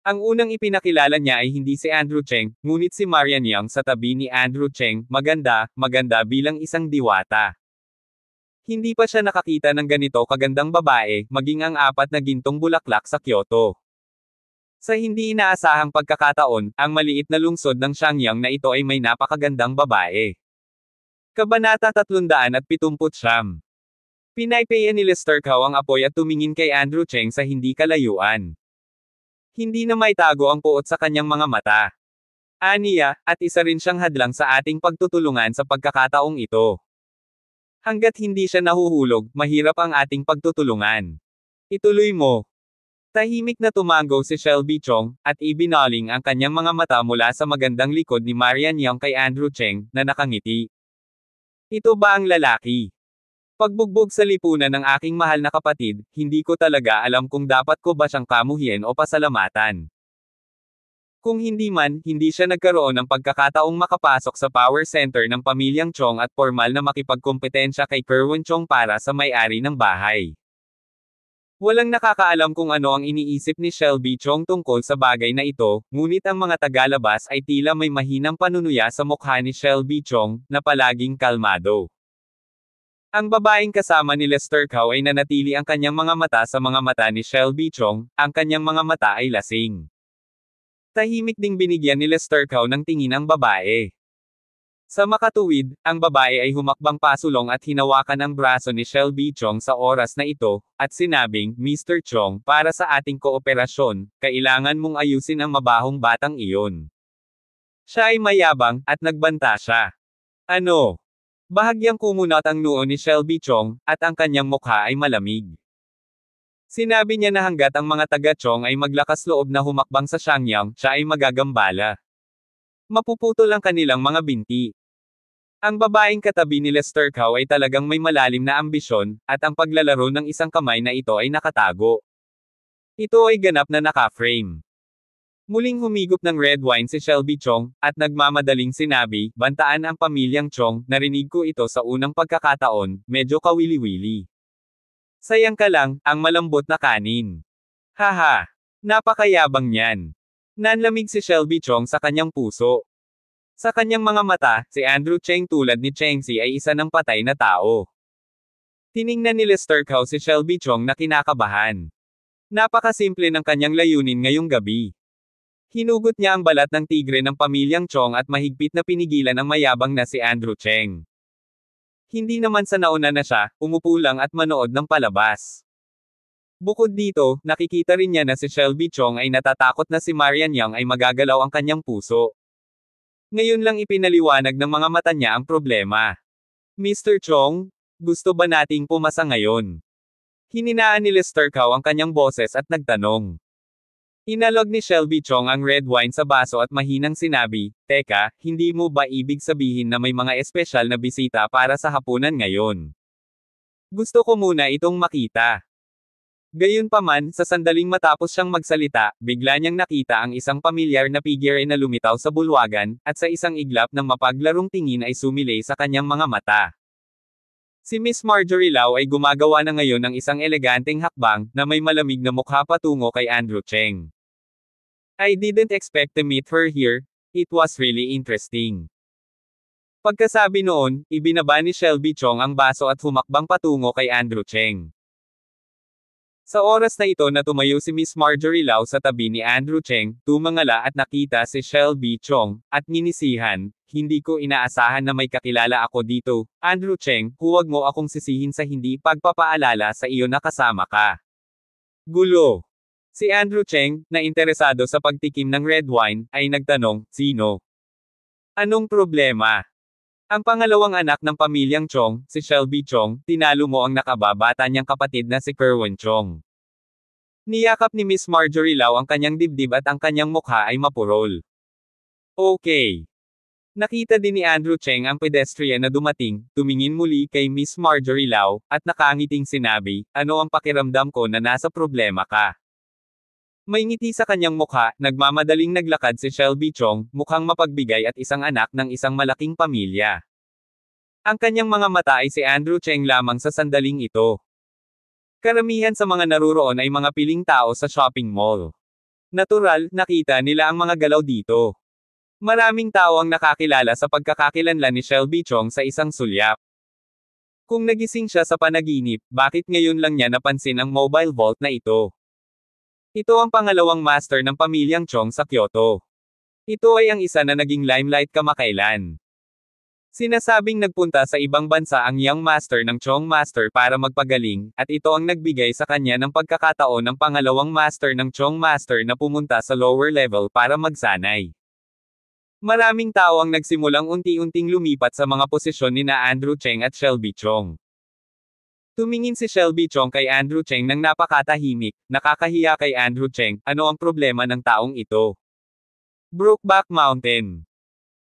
Speaker 1: Ang unang ipinakilala niya ay hindi si Andrew Cheng, ngunit si Marian Yang sa tabi ni Andrew Cheng, maganda bilang isang diwata. Hindi pa siya nakakita ng ganito kagandang babae, maging ang 4 na gintong bulaklak sa Kyoto. Sa hindi inaasahang pagkakataon, ang maliit na lungsod ng Xiangyang na ito ay may napakagandang babae. Kabanata 379. Pinaypayan ni Lester Cao ang apoy at tumingin kay Andrew Cheng sa hindi kalayuan. Hindi na maitago ang puot sa kanyang mga mata. Aniya, at isa rin siyang hadlang sa ating pagtutulungan sa pagkakataong ito. Hanggat hindi siya nahuhulog, mahirap ang ating pagtutulungan. Ituloy mo. Tahimik na tumango si Shelby Chong, at ibinaling ang kanyang mga mata mula sa magandang likod ni Marian Yang kay Andrew Cheng, na nakangiti. Ito ba ang lalaki? Pagbugbog sa lipunan ng aking mahal na kapatid, hindi ko talaga alam kung dapat ko ba siyang kamuhian o pasalamatan. Kung hindi man, hindi siya nagkaroon ng pagkakataong makapasok sa power center ng pamilyang Chong at formal na makipagkompetensya kay Kerwin Chong para sa may-ari ng bahay. Walang nakakaalam kung ano ang iniisip ni Shelby Chong tungkol sa bagay na ito, ngunit ang mga tagalabas ay tila may mahinang panunuya sa mukha ni Shelby Chong, na palaging kalmado. Ang babaeng kasama ni Lester Cao ay nanatili ang kanyang mga mata sa mga mata ni Shelby Chong, ang kanyang mga mata ay lasing. Tahimik ding binigyan ni Lester Cao ng tingin ang babae. Sa makatuwid, ang babae ay humakbang pasulong at hinawakan ang braso ni Shelby Chong sa oras na ito, at sinabing, Mr. Chong, para sa ating kooperasyon, kailangan mong ayusin ang mabahong batang iyon. Siya ay mayabang, at nagbanta siya. Ano? Bahagyang kumunat ang noo ni Shelby Chong, at ang kanyang mukha ay malamig. Sinabi niya na hanggat ang mga taga-Chong ay maglakas loob na humakbang sa Xiangyang, siya ay magagambala. Mapuputol ang kanilang mga binti. Ang babaeng katabi ni Lester Cow ay talagang may malalim na ambisyon, at ang paglalaro ng isang kamay na ito ay nakatago. Ito ay ganap na naka-frame. Muling humigop ng red wine si Shelby Chong, at nagmamadaling sinabi, bantaan ang pamilyang Chong, narinig ko ito sa unang pagkakataon, medyo kawili-wili. Sayang ka lang, ang malambot na kanin. Haha! Napakayabang niyan. Nanlamig si Shelby Chong sa kanyang puso. Sa kanyang mga mata, si Andrew Cheng tulad ni Cheng Si ay isa ng patay na tao. Tiningnan ni Lester Cow si Shelby Chong na kinakabahan. Napakasimple ng kanyang layunin ngayong gabi. Hinugot niya ang balat ng tigre ng pamilyang Chong at mahigpit na pinigilan ang mayabang na si Andrew Cheng. Hindi naman sa nauna na siya, umupo lang at manood ng palabas. Bukod dito, nakikita rin niya na si Shelby Chong ay natatakot na si Marian Yang ay magagalaw ang kanyang puso. Ngayon lang ipinaliwanag ng mga mata niya ang problema. Mr. Chong, gusto ba nating pumasa ngayon? Hininaan ni Lester Cow ang kanyang boses at nagtanong. Inalog ni Shelby Chong ang red wine sa baso at mahinang sinabi, teka, hindi mo ba ibig sabihin na may mga espesyal na bisita para sa hapunan ngayon? Gusto ko muna itong makita. Gayunpaman, sa sandaling matapos siyang magsalita, bigla niyang nakita ang isang pamilyar na figure na lumitaw sa bulwagan, at sa isang iglap ng mapaglarong tingin ay sumilay sa kanyang mga mata. Si Miss Marjorie Lau ay gumagawa na ngayon ng isang eleganteng hakbang, na may malamig na mukha patungo kay Andrew Cheng. I didn't expect to meet her here, it was really interesting. Pagkasabi noon, ibinaba ni Shelby Chong ang baso at humakbang patungo kay Andrew Cheng. Sa oras na ito na tumayo si Miss Marjorie Lau sa tabi ni Andrew Cheng, tumangala at nakita si Shelby Chong, at nginisihan, hindi ko inaasahan na may kakilala ako dito. Andrew Cheng, huwag mo akong sisihin sa hindi pagpapaalala sa iyo na kasama ka. Gulo. Si Andrew Cheng, na interesado sa pagtikim ng red wine, ay nagtanong, sino? Anong problema? Ang pangalawang anak ng pamilyang Chong, si Shelby Chong, tinalo mo ang nakababata niyang kapatid na si Kerwin Chong. Niyakap ni Miss Marjorie Lau ang kanyang dibdib at ang kanyang mukha ay mapurol. Okay. Nakita din ni Andrew Cheng ang pedestrian na dumating, tumingin muli kay Miss Marjorie Lau, at nakangiting sinabi, ano ang pakiramdam ko na nasa problema ka? May ngiti sa kanyang mukha, nagmamadaling naglakad si Shelby Chong, mukhang mapagbigay at isang anak ng isang malaking pamilya. Ang kanyang mga mata ay si Andrew Cheng lamang sa sandaling ito. Karamihan sa mga naruroon ay mga piling tao sa shopping mall. Natural, nakita nila ang mga galaw dito. Maraming tao ang nakakilala sa pagkakakilanlan ni Shelby Chong sa isang sulyap. Kung nagising siya sa panaginip, bakit ngayon lang niya napansin ang mobile vault na ito? Ito ang pangalawang master ng pamilyang Chong sa Kyoto. Ito ay ang isa na naging limelight kamakailan. Sinasabing nagpunta sa ibang bansa ang young master ng Chong Master para magpagaling, at ito ang nagbigay sa kanya ng pagkakataon ng pangalawang master ng Chong Master na pumunta sa lower level para magsanay. Maraming tao ang nagsimulang unti-unting lumipat sa mga posisyon ni na Andrew Cheng at Shelby Chong. Tumingin si Shelby Chong kay Andrew Cheng nang napakatahimik, nakakahiya kay Andrew Cheng, ano ang problema ng taong ito? Brokeback Mountain.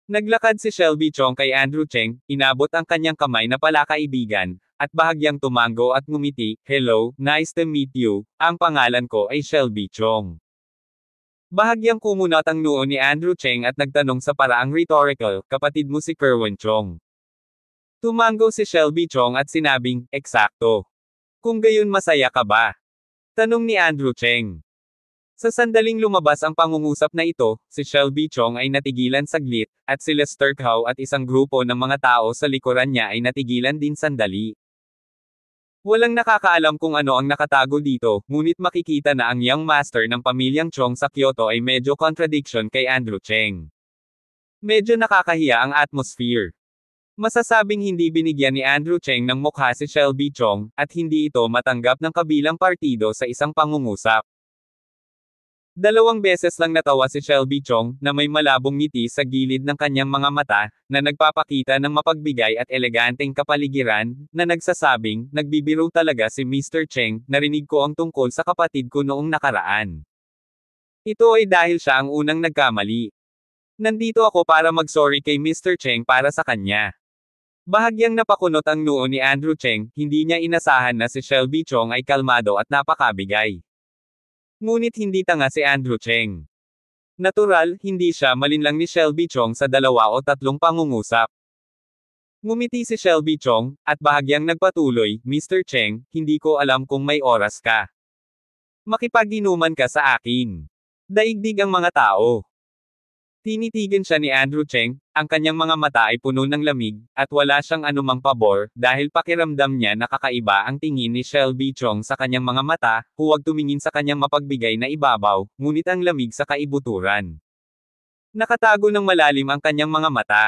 Speaker 1: Naglakad si Shelby Chong kay Andrew Cheng, inabot ang kanyang kamay na palakaibigan, at bahagyang tumango at ngumiti, hello, nice to meet you, ang pangalan ko ay Shelby Chong. Bahagyang kumunat ang noo ni Andrew Cheng at nagtanong sa paraang rhetorical, kapatid mo si Kerwin Chong. Tumango si Shelby Chong at sinabing, eksakto. Kung gayon masaya ka ba? Tanong ni Andrew Cheng. Sa sandaling lumabas ang pangungusap na ito, si Shelby Chong ay natigilan saglit, at si Lester Cow at isang grupo ng mga tao sa likuran niya ay natigilan din sandali. Walang nakakaalam kung ano ang nakatago dito, ngunit makikita na ang young master ng pamilyang Chong sa Kyoto ay medyo contradiction kay Andrew Cheng. Medyo nakakahiya ang atmosphere. Masasabing hindi binigyan ni Andrew Cheng ng mukha si Shelby Chong, at hindi ito matanggap ng kabilang partido sa isang pangungusap. 2 beses lang natawa si Shelby Chong, na may malabong ngiti sa gilid ng kanyang mga mata, na nagpapakita ng mapagbigay at eleganteng kapaligiran, na nagsasabing, nagbibiro talaga si Mr. Cheng, narinig ko ang tungkol sa kapatid ko noong nakaraan. Ito ay dahil siya ang unang nagkamali. Nandito ako para mag-sorry kay Mr. Cheng para sa kanya. Bahagyang napakunot ang noo ni Andrew Cheng, hindi niya inasahan na si Shelby Chong ay kalmado at napakabigay. Ngunit hindi tanga si Andrew Cheng. Natural, hindi siya malinlang ni Shelby Chong sa 2 o 3 pangungusap. Ngumiti si Shelby Chong, at bahagyang nagpatuloy, Mr. Cheng, hindi ko alam kung may oras ka. Makipag-inuman ka sa akin. Daigdig ang mga tao. Tinitigan siya ni Andrew Cheng, ang kanyang mga mata ay puno ng lamig, at wala siyang anumang pabor, dahil pakiramdam niya na kakaiba ang tingin ni Shelby Chong sa kanyang mga mata, huwag tumingin sa kanyang mapagbigay na ibabaw, ngunit ang lamig sa kaibuturan. Nakatago ng malalim ang kanyang mga mata.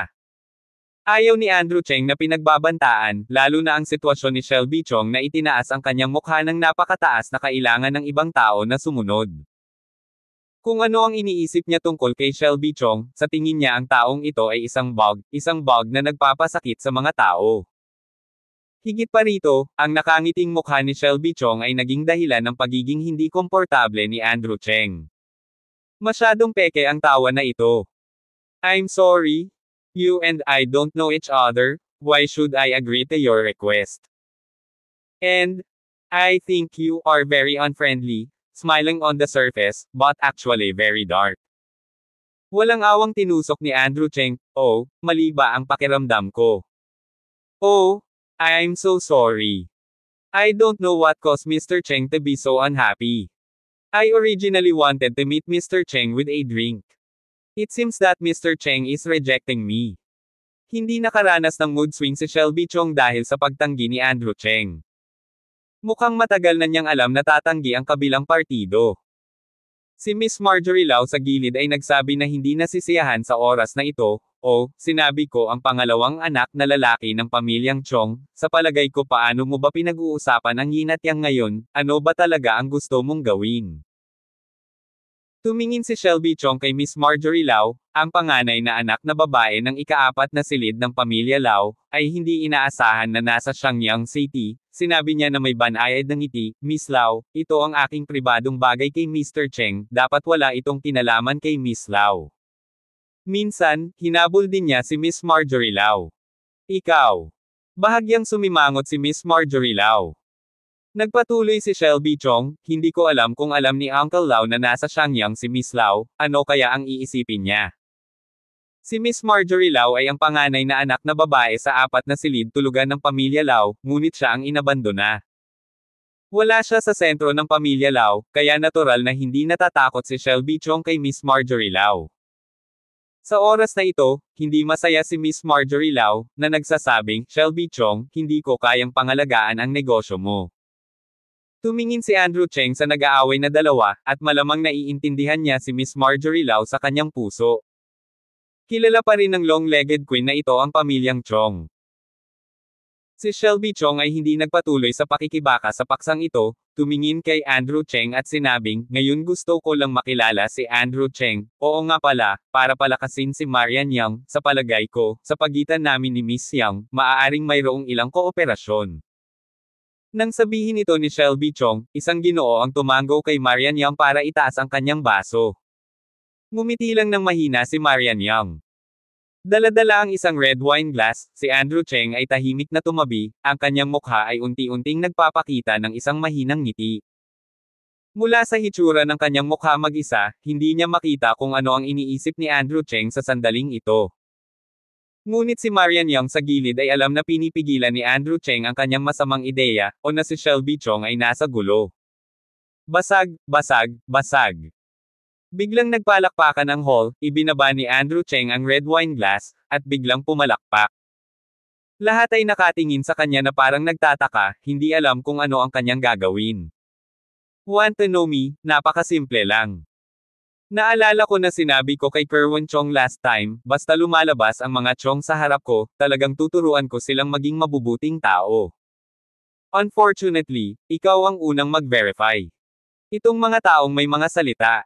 Speaker 1: Ayaw ni Andrew Cheng na pinagbabantaan, lalo na ang sitwasyon ni Shelby Chong na itinaas ang kanyang mukha ng napakataas na kailangan ng ibang tao na sumunod. Kung ano ang iniisip niya tungkol kay Shelby Chong, sa tingin niya ang taong ito ay isang bug na nagpapasakit sa mga tao. Higit pa rito, ang nakangiting mukha ni Shelby Chong ay naging dahilan ng pagiging hindi komportable ni Andrew Cheng. Masyadong peke ang tawa na ito. I'm sorry. You and I don't know each other, why should I agree to your request? And I think you are very unfriendly. Smiling on the surface, but actually very dark. Walang awang tinusok ni Andrew Cheng, oh, mali ba ang pakiramdam ko? Oh, I'm so sorry. I don't know what caused Mr. Cheng to be so unhappy. I originally wanted to meet Mr. Cheng with a drink. It seems that Mr. Cheng is rejecting me. Hindi nakaranas ng mood swing si Shelby Chong dahil sa pagtanggi ni Andrew Cheng. Mukhang matagal na niyang alam na tatanggi ang kabilang partido. Si Miss Marjorie Lau sa gilid ay nagsabi na hindi nasisiyahan sa oras na ito, sinabi ko ang pangalawang anak na lalaki ng pamilyang Chong, sa palagay ko paano mo ba pinag-uusapan ang yin at yang ngayon, ano ba talaga ang gusto mong gawin? Tumingin si Shelby Chong kay Miss Marjorie Lau, ang panganay na anak na babae ng ika-4 na silid ng pamilya Lau, ay hindi inaasahan na nasa Shenyang City. Sinabi niya na may banayad ng ngiti, Miss Lau, ito ang aking pribadong bagay kay Mr. Cheng, dapat wala itong kinalaman kay Miss Lau. Minsan, hinabol din niya si Miss Marjorie Lau. Ikaw. Bahagyang sumimangot si Miss Marjorie Lau. Nagpatuloy si Shelby Chong, hindi ko alam kung alam ni Uncle Lau na nasa Shenyang si Miss Lau, ano kaya ang iisipin niya. Si Miss Marjorie Lau ay ang panganay na anak na babae sa 4 na silid tulugan ng pamilya Lau, ngunit siya ang inabandona. Wala siya sa sentro ng pamilya Lau, kaya natural na hindi natatakot si Shelby Chong kay Miss Marjorie Lau. Sa oras na ito, hindi masaya si Miss Marjorie Lau, na nagsasabing, Shelby Chong, hindi ko kayang pangalagaan ang negosyo mo. Tumingin si Andrew Cheng sa nag-aaway na dalawa, at malamang naiintindihan niya si Miss Marjorie Lau sa kanyang puso. Kilala pa rin ng long-legged queen na ito ang pamilyang Chong. Si Shelby Chong ay hindi nagpatuloy sa pakikibaka sa paksang ito, tumingin kay Andrew Cheng at sinabing, ngayon gusto ko lang makilala si Andrew Cheng, oo nga pala, para palakasin si Marian Yang, sa palagay ko, sa pagitan namin ni Miss Yang, maaaring mayroong ilang kooperasyon. Nang sabihin ito ni Shelby Chong, isang Ginoo ang tumango kay Marian Yang para itaas ang kanyang baso. Ngumiti lang ng mahina si Marian Yang. Dala-dala ang isang red wine glass, si Andrew Cheng ay tahimik na tumabi, ang kanyang mukha ay unti-unting nagpapakita ng isang mahinang ngiti. Mula sa hitsura ng kanyang mukha mag-isa, hindi niya makita kung ano ang iniisip ni Andrew Cheng sa sandaling ito. Ngunit si Marian Yang sa gilid ay alam na pinipigilan ni Andrew Cheng ang kanyang masamang ideya, o na si Shelby Chong ay nasa gulo. Basag, basag, basag. Biglang nagpalakpakan ang hall, ibinaba ni Andrew Cheng ang red wine glass, at biglang pumalakpak. Lahat ay nakatingin sa kanya na parang nagtataka, hindi alam kung ano ang kanyang gagawin. Want to know me, napakasimple lang. Naalala ko na sinabi ko kay Kerwin Chong last time, basta lumalabas ang mga Chong sa harap ko, talagang tuturuan ko silang maging mabubuting tao. Unfortunately, ikaw ang unang mag-verify. Itong mga taong may mga salita.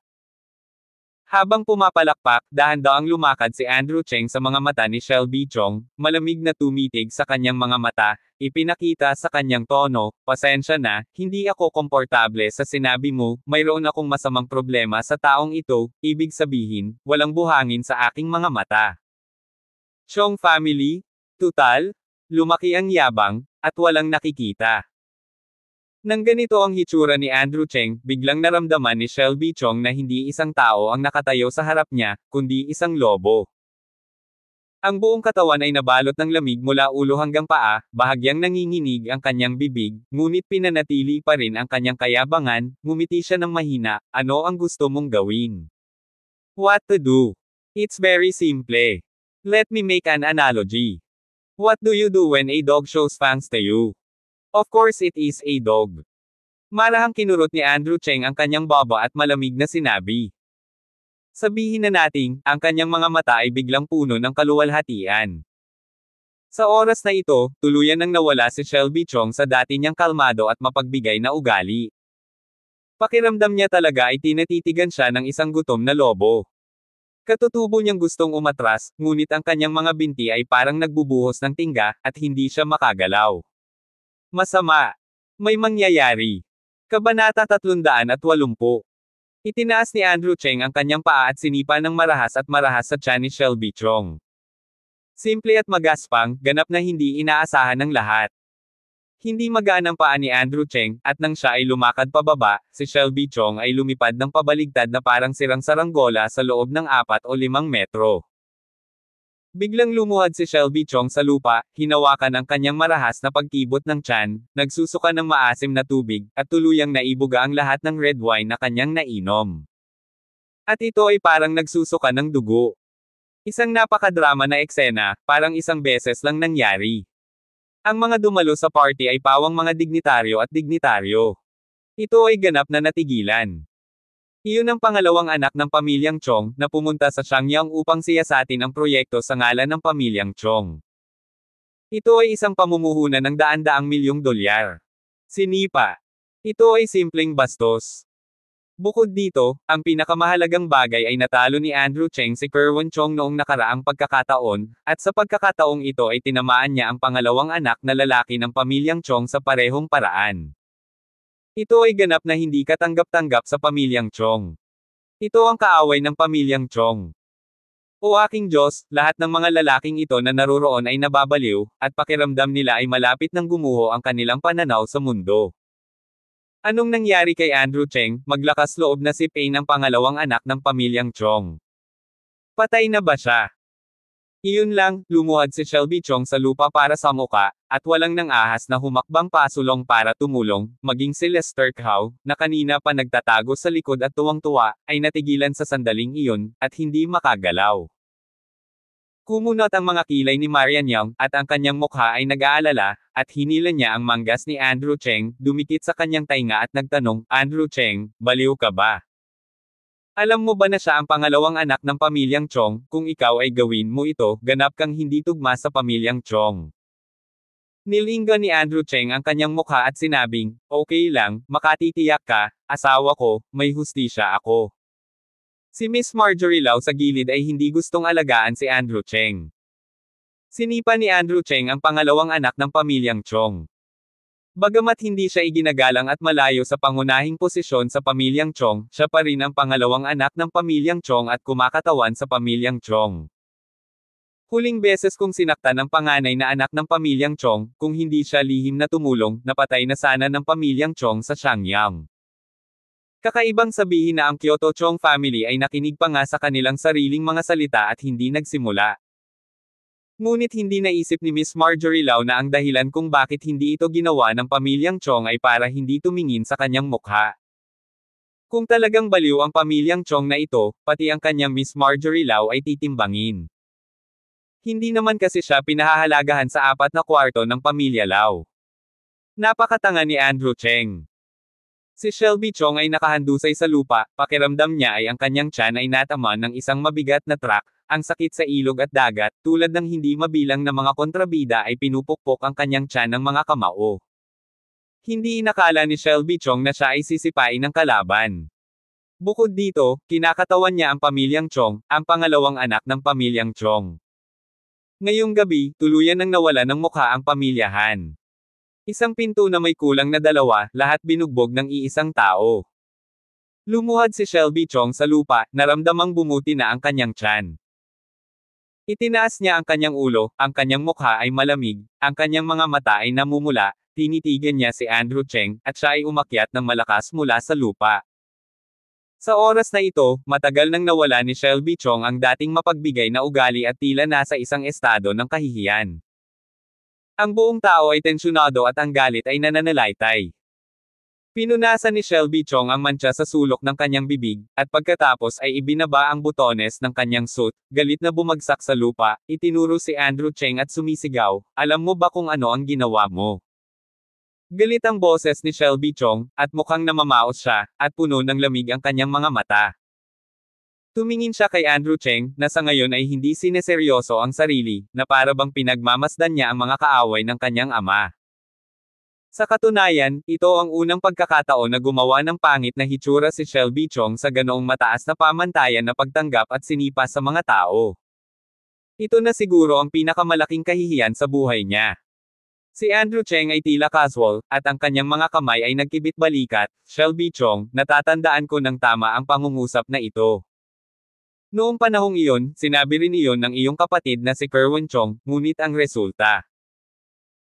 Speaker 1: Habang pumapalakpak, dahan-dahang lumakad si Andrew Cheng sa mga mata ni Shelby Chong, malamig na tumitig sa kanyang mga mata, ipinakita sa kanyang tono, pasensya na, hindi ako komportable sa sinabi mo, mayroon akong masamang problema sa taong ito, ibig sabihin, walang buhangin sa aking mga mata. Chong family? Tutal? Lumaki ang yabang, at walang nakikita. Nang ganito ang hitsura ni Andrew Cheng, biglang naramdaman ni Shelby Chong na hindi isang tao ang nakatayo sa harap niya, kundi isang lobo. Ang buong katawan ay nabalot ng lamig mula ulo hanggang paa, bahagyang nanginginig ang kanyang bibig, ngunit pinanatili pa rin ang kanyang kayabangan, ngumiti siya ng mahina, ano ang gusto mong gawin? What to do? It's very simple. Let me make an analogy. What do you do when a dog shows fangs to you? Of course it is a dog. Marahang kinurot ni Andrew Cheng ang kanyang baba at malamig na sinabi. Sabihin na nating, ang kanyang mga mata ay biglang puno ng kaluwalhatian. Sa oras na ito, tuluyan nang nawala si Shelby Chong sa dati niyang kalmado at mapagbigay na ugali. Pakiramdam niya talaga ay tinatitigan siya ng isang gutom na lobo. Katutubo niyang gustong umatras, ngunit ang kanyang mga binti ay parang nagbubuhos ng tingga, at hindi siya makagalaw. Masama. May mangyayari. Kabanata 380. Itinaas ni Andrew Cheng ang kanyang paa at sinipa ng marahas sa tiyan ni Shelby Chong. Simple at magaspang, ganap na hindi inaasahan ng lahat. Hindi magaan ang paa ni Andrew Cheng, at nang siya ay lumakad pababa, si Shelby Chong ay lumipad ng pabaligtad na parang sirang saranggola sa loob ng 4 o 5 metro. Biglang lumuhad si Shelby Chong sa lupa, hinawakan ang kanyang marahas na pagkibot ng tiyan, nagsusuka ng maasim na tubig, at tuluyang naibuga ang lahat ng red wine na kanyang nainom. At ito ay parang nagsusuka ng dugo. Isang napakadrama na eksena, parang isang beses lang nangyari. Ang mga dumalo sa party ay pawang mga dignitaryo at dignitaryo. Ito ay ganap na natigilan. Iyon ang pangalawang anak ng pamilyang Chong, na pumunta sa Shangyang upang siyasatin ang proyekto sa ngalan ng pamilyang Chong. Ito ay isang pamumuhunan ng daan-daang milyong dolyar. Sinipa. Ito ay simpleng bastos. Bukod dito, ang pinakamahalagang bagay ay natalo ni Andrew Cheng si Kerwin Chong noong nakaraang pagkakataon, at sa pagkakataong ito ay tinamaan niya ang pangalawang anak na lalaki ng pamilyang Chong sa parehong paraan. Ito ay ganap na hindi katanggap-tanggap sa pamilyang Chong. Ito ang kaaway ng pamilyang Chong. O aking Diyos, lahat ng mga lalaking ito na naroroon ay nababaliw, at pakiramdam nila ay malapit nang gumuho ang kanilang pananaw sa mundo. Anong nangyari kay Andrew Cheng? Maglakas loob na si Payne ang pangalawang anak ng pamilyang Chong. Patay na ba siya? Iyon lang, lumuhad si Shelby Chong sa lupa para sa muka, at walang nang ahas na humakbang pasulong para tumulong, maging si Lester Cow, na kanina pa nagtatago sa likod at tuwang-tuwa, ay natigilan sa sandaling iyon, at hindi makagalaw. Kumunot ang mga kilay ni Marian Young, at ang kanyang mukha ay nag-aalala, at hinila niya ang manggas ni Andrew Cheng, dumikit sa kanyang tainga at nagtanong, Andrew Cheng, baliw ka ba? Alam mo ba na siya ang pangalawang anak ng pamilyang Chong, kung ikaw ay gawin mo ito, ganap kang hindi tugma sa pamilyang Chong. Nilinggan ni Andrew Cheng ang kanyang mukha at sinabing, okay lang, makatitiyak ka, asawa ko, may hustisya ako. Si Miss Marjorie Lau sa gilid ay hindi gustong alagaan si Andrew Cheng. Sinipa ni Andrew Cheng ang pangalawang anak ng pamilyang Chong. Bagamat hindi siya iginagalang at malayo sa pangunahing posisyon sa pamilyang Chong, siya pa rin ang pangalawang anak ng pamilyang Chong at kumakatawan sa pamilyang Chong. Huling beses kong sinaktan ang panganay na anak ng pamilyang Chong, kung hindi siya lihim na tumulong, napatay na sana ng pamilyang Chong sa Shangyang. Kakaibang sabihin na ang Kyoto Chong family ay nakinig pa nga sa kanilang sariling mga salita at hindi nagsimula. Ngunit hindi naisip ni Miss Marjorie Lau na ang dahilan kung bakit hindi ito ginawa ng pamilyang Chong ay para hindi tumingin sa kanyang mukha. Kung talagang baliw ang pamilyang Chong na ito, pati ang kanyang Miss Marjorie Lau ay titimbangin. Hindi naman kasi siya pinahahalagahan sa 4/4 ng pamilya Lau. Napakatanga ni Andrew Cheng. Si Shelby Chong ay nakahandusay sa lupa, pakiramdam niya ay ang kanyang tiyan ay natama ng isang mabigat na truck, ang sakit sa ilog at dagat, tulad ng hindi mabilang na mga kontrabida ay pinupukpok ang kanyang tiyan ng mga kamao. Hindi inakala ni Shelby Chong na siya ay sisipain ng kalaban. Bukod dito, kinakatawan niya ang pamilyang Chong, ang pangalawang anak ng pamilyang Chong. Ngayong gabi, tuluyan nang nawala ng mukha ang pamilya Han. Isang pinto na may kulang na 2, lahat binugbog ng iisang tao. Lumuhad si Shelby Chong sa lupa, naramdamang bumuti na ang kanyang tiyan. Itinaas niya ang kanyang ulo, ang kanyang mukha ay malamig, ang kanyang mga mata ay namumula, tinitigan niya si Andrew Cheng, at siya ay umakyat ng malakas mula sa lupa. Sa oras na ito, matagal nang nawala ni Shelby Chong ang dating mapagbigay na ugali at tila nasa isang estado ng kahihiyan. Ang buong tao ay tensyonado at ang galit ay nananalaytay. Pinunasan ni Shelby Chong ang mantsa sa sulok ng kanyang bibig, at pagkatapos ay ibinaba ang butones ng kanyang suit, galit na bumagsak sa lupa, itinuro si Andrew Cheng at sumisigaw, "Alam mo ba kung ano ang ginawa mo?" Galit ang boses ni Shelby Chong, at mukhang namamaos siya, at puno ng lamig ang kanyang mga mata. Tumingin siya kay Andrew Cheng, na sa ngayon ay hindi sineseryoso ang sarili, na para bang pinagmamasdan niya ang mga kaaway ng kanyang ama. Sa katunayan, ito ang unang pagkakataon na gumawa ng pangit na hitsura si Shelby Chong sa ganoong mataas na pamantayan na pagtanggap at sinipa sa mga tao. Ito na siguro ang pinakamalaking kahihiyan sa buhay niya. Si Andrew Cheng ay tila casual, at ang kanyang mga kamay ay nagkibit-balikat. "Shelby Chong, natatandaan ko ng tama ang pangungusap na ito. Noong panahong iyon, sinabi rin iyon ng iyong kapatid na si Kerwin Chong, ngunit ang resulta.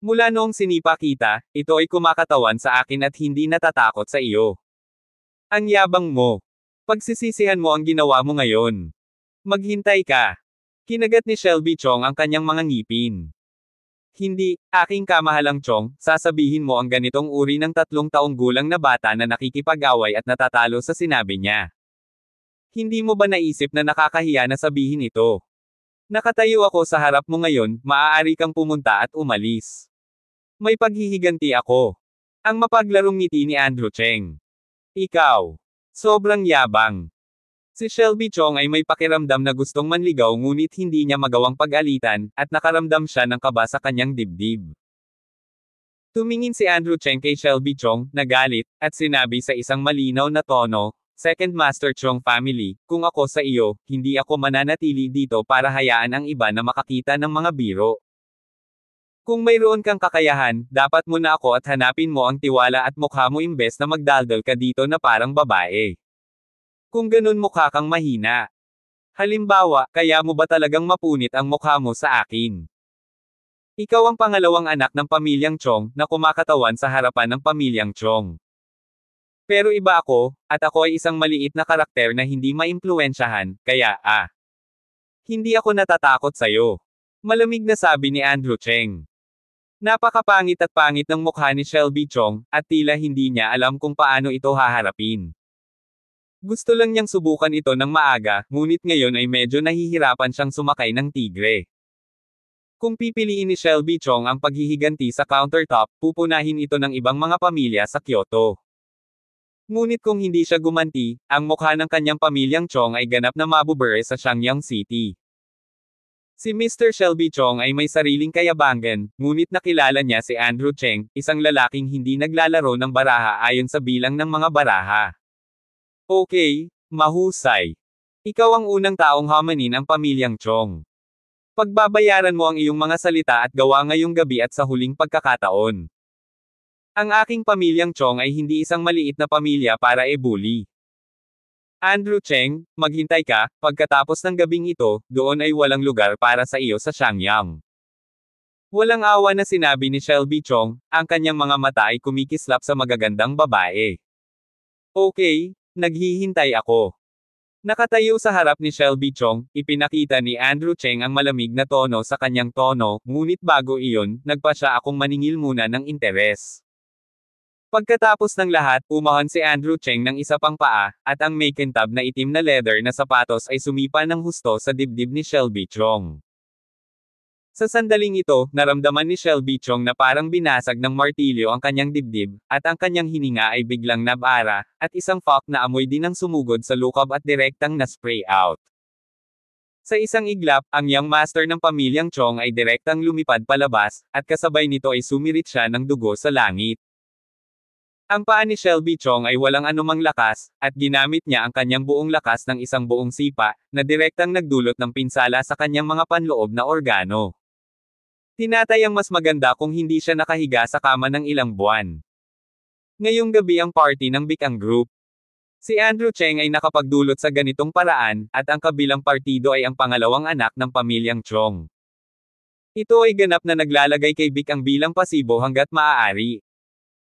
Speaker 1: Mula noong sinipa kita, ito ay kumakatawan sa akin at hindi natatakot sa iyo. Ang yabang mo. Pagsisisihan mo ang ginawa mo ngayon. Maghintay ka." Kinagat ni Shelby Chong ang kanyang mga ngipin. "Hindi, aking kamahalang Chong, sasabihin mo ang ganitong uri ng 3 taong gulang na bata na nakikipag-away at natatalo sa sinabi niya. Hindi mo ba naisip na nakakahiya na sabihin ito? Nakatayo ako sa harap mo ngayon, maaari kang pumunta at umalis. May paghihiganti ako." Ang mapaglarong ngiti ni Andrew Cheng. "Ikaw. Sobrang yabang." Si Shelby Chong ay may pakiramdam na gustong manligaw ngunit hindi niya magawang pag-alitan, at nakaramdam siya ng kaba sa kanyang dibdib. Tumingin si Andrew Cheng kay Shelby Chong, nagalit, at sinabi sa isang malinaw na tono, "Second Master Chong family, kung ako sa iyo, hindi ako mananatili dito para hayaan ang iba na makakita ng mga biro. Kung mayroon kang kakayahan, dapat mo na ako at hanapin mo ang tiwala at mukha mo imbes na magdaldal ka dito na parang babae. Kung ganun mukha kang mahina. Halimbawa, kaya mo ba talagang mapunit ang mukha mo sa akin? Ikaw ang pangalawang anak ng pamilyang Chong, na kumakatawan sa harapan ng pamilyang Chong. Pero iba ako, at ako ay isang maliit na karakter na hindi maimpluwensyahan, kaya hindi ako natatakot sa'yo." Malamig na sabi ni Andrew Cheng. Napakapangit at pangit ng mukha ni Shelby Chong, at tila hindi niya alam kung paano ito haharapin. Gusto lang niyang subukan ito ng maaga, ngunit ngayon ay medyo nahihirapan siyang sumakay ng tigre. Kung pipiliin ni Shelby Chong ang paghihiganti sa countertop, pupunahin ito ng ibang mga pamilya sa Kyoto. Ngunit kung hindi siya gumanti, ang mukha ng kanyang pamilyang Chong ay ganap na mabubure sa Shangyang City. Si Mr. Shelby Chong ay may sariling kayabangan, ngunit nakilala niya si Andrew Cheng, isang lalaking hindi naglalaro ng baraha ayon sa bilang ng mga baraha. Okay, mahusay. Ikaw ang unang taong hamanin ang pamilyang Chong. Pagbabayaran mo ang iyong mga salita at gawa ngayong gabi at sa huling pagkakataon. Ang aking pamilyang Chong ay hindi isang maliit na pamilya para e-bully. Andrew Cheng, maghintay ka, pagkatapos ng gabing ito, doon ay walang lugar para sa iyo sa Shangyang. Walang awa na sinabi ni Shelby Chong, ang kanyang mga mata ay kumikislap sa magagandang babae. Okay, naghihintay ako. Nakatayo sa harap ni Shelby Chong, ipinakita ni Andrew Cheng ang malamig na tono sa kanyang tono, ngunit bago iyon, nagpa siya akong maningil muna ng interes. Pagkatapos ng lahat, umahan si Andrew Cheng ng isa pang paa, at ang makintab na itim na leather na sapatos ay sumipa ng husto sa dibdib ni Shelby Chong. Sa sandaling ito, naramdaman ni Shelby Chong na parang binasag ng martilyo ang kanyang dibdib, at ang kanyang hininga ay biglang nabara, at isang fog na amoy din ang sumugod sa lukob at direktang na-spray out. Sa isang iglap, ang young master ng pamilyang Chong ay direktang lumipad palabas, at kasabay nito ay sumirit siya ng dugo sa langit. Ang paa ni Shelby Chong ay walang anumang lakas, at ginamit niya ang kanyang buong lakas ng isang buong sipa, na direktang nagdulot ng pinsala sa kanyang mga panloob na organo. Tinatayang mas maganda kung hindi siya nakahiga sa kama ng ilang buwan. Ngayong gabi ang party ng Bicang Group. Si Andrew Cheng ay nakapagdulot sa ganitong paraan, at ang kabilang partido ay ang pangalawang anak ng pamilyang Chong. Ito ay ganap na naglalagay kay Bicang bilang pasibo hanggat maaari.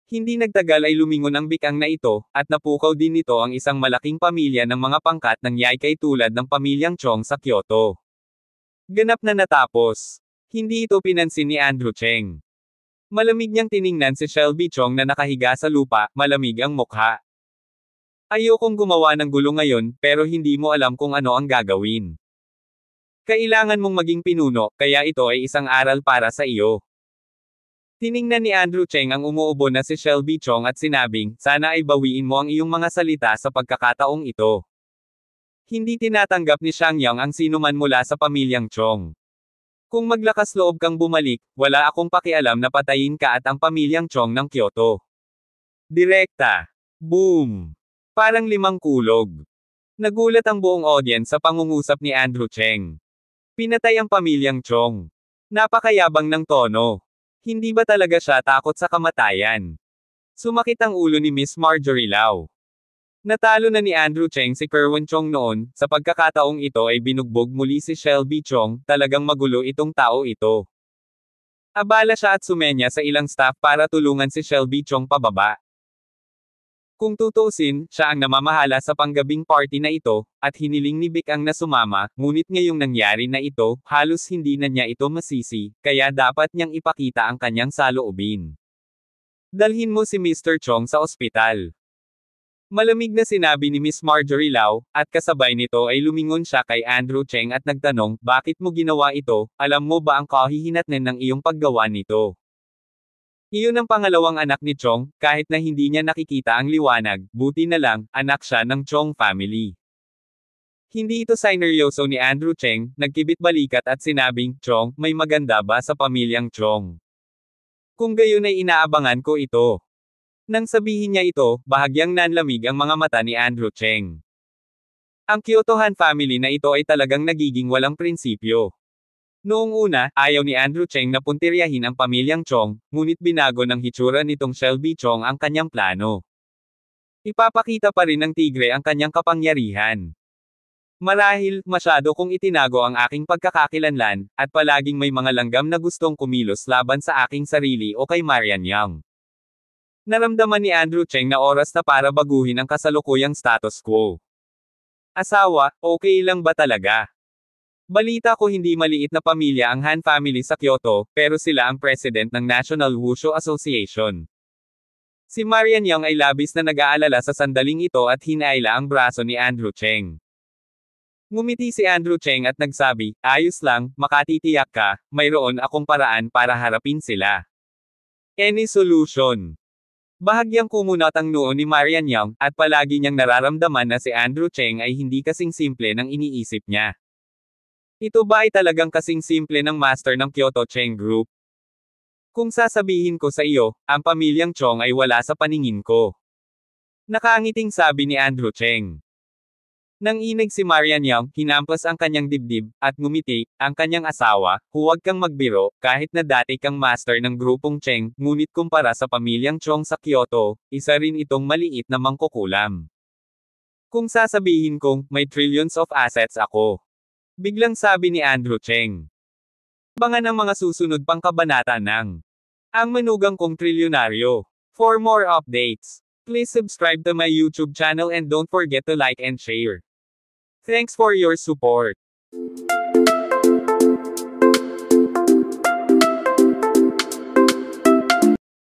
Speaker 1: Hindi nagtagal ay lumingon ang Bicang na ito, at napukaw din nito ang isang malaking pamilya ng mga pangkat ng Yaikay tulad ng pamilyang Chong sa Kyoto. Ganap na natapos. Hindi ito pinansin ni Andrew Cheng. Malamig niyang tiningnan si Shelby Chong na nakahiga sa lupa, malamig ang mukha. Ayokong gumawa ng gulo ngayon, pero hindi mo alam kung ano ang gagawin. Kailangan mong maging pinuno, kaya ito ay isang aral para sa iyo. Tiningnan ni Andrew Cheng ang umuubo na si Shelby Chong at sinabing, sana ay bawiin mo ang iyong mga salita sa pagkakataong ito. Hindi tinatanggap ni Xiang Yang ang sinuman mula sa pamilyang Chong. Kung maglakas loob kang bumalik, wala akong pakialam na patayin ka at ang pamilyang Chong ng Kyoto. Direkta. Boom. Parang 5 kulog. Nagulat ang buong audience sa pangungusap ni Andrew Cheng. Pinatay ang pamilyang Chong. Napakayabang ng tono. Hindi ba talaga siya takot sa kamatayan? Sumakit ang ulo ni Miss Marjorie Lau. Natalo na ni Andrew Cheng si Kerwin Chong noon, sa pagkakataong ito ay binugbog muli si Shelby Chong, talagang magulo itong tao ito. Abala siya at sumenya sa ilang staff para tulungan si Shelby Chong pababa. Kung tutuusin, siya ang namamahala sa panggabing party na ito, at hiniling ni Bicang na sumama, ngunit ngayong nangyari na ito, halos hindi na niya ito masisi, kaya dapat niyang ipakita ang kanyang saloobin. Dalhin mo si Mr. Chong sa ospital. Malamig na sinabi ni Miss Marjorie Lau, at kasabay nito ay lumingon siya kay Andrew Cheng at nagtanong, bakit mo ginawa ito, alam mo ba ang kahihinatnan ng iyong paggawa nito? Iyon ang pangalawang anak ni Chong, kahit na hindi niya nakikita ang liwanag, buti na lang, anak siya ng Chong family. Hindi ito sineryoso ni Andrew Cheng, nagkibit balikat at sinabing, Chong, may maganda ba sa pamilyang Chong? Kung gayon ay inaabangan ko ito. Nang sabihin niya ito, bahagyang nanlamig ang mga mata ni Andrew Cheng. Ang Kyoto Han family na ito ay talagang nagiging walang prinsipyo. Noong una, ayaw ni Andrew Cheng na puntiryahin ang pamilyang Chong, ngunit binago ng hitsura nitong Shelby Chong ang kanyang plano. Ipapakita pa rin ng tigre ang kanyang kapangyarihan. Marahil, masyado kong itinago ang aking pagkakakilanlan, at palaging may mga langgam na gustong kumilos laban sa aking sarili o kay Marian Yang. Naramdaman ni Andrew Cheng na oras na para baguhin ang kasalukuyang status quo. Asawa, okay lang ba talaga? Balita ko hindi maliit na pamilya ang Han family sa Kyoto, pero sila ang president ng National Wushu Association. Si Marian Yang ay labis na nag-aalala sa sandaling ito at hinaila ang braso ni Andrew Cheng. Ngumiti si Andrew Cheng at nagsabi, ayos lang, makatitiyak ka, mayroon akong paraan para harapin sila. Any solution? Bahagyang kumunat ang noo ni Marian Yang, at palagi niyang nararamdaman na si Andrew Cheng ay hindi kasing simple ng iniisip niya. Ito ba ay talagang kasing simple ng master ng Kyoto Cheng Group? Kung sasabihin ko sa iyo, ang pamilyang Chong ay wala sa paningin ko. Nakangiting sabi ni Andrew Cheng. Nang inig si Marian Yang, hinampas ang kanyang dibdib, at ngumiti, ang kanyang asawa, huwag kang magbiro, kahit na dati kang master ng grupong Cheng, ngunit kumpara sa pamilyang Chong sa Kyoto, isa rin itong maliit na mangkukulam. Kung sasabihin kong, may trillions of assets ako. Biglang sabi ni Andrew Cheng. Abangan ang mga susunod pang kabanata ng Ang Manugang Kong Trilyonaryo. For more updates, please subscribe to my YouTube channel and don't forget to like and share. Thanks for your support.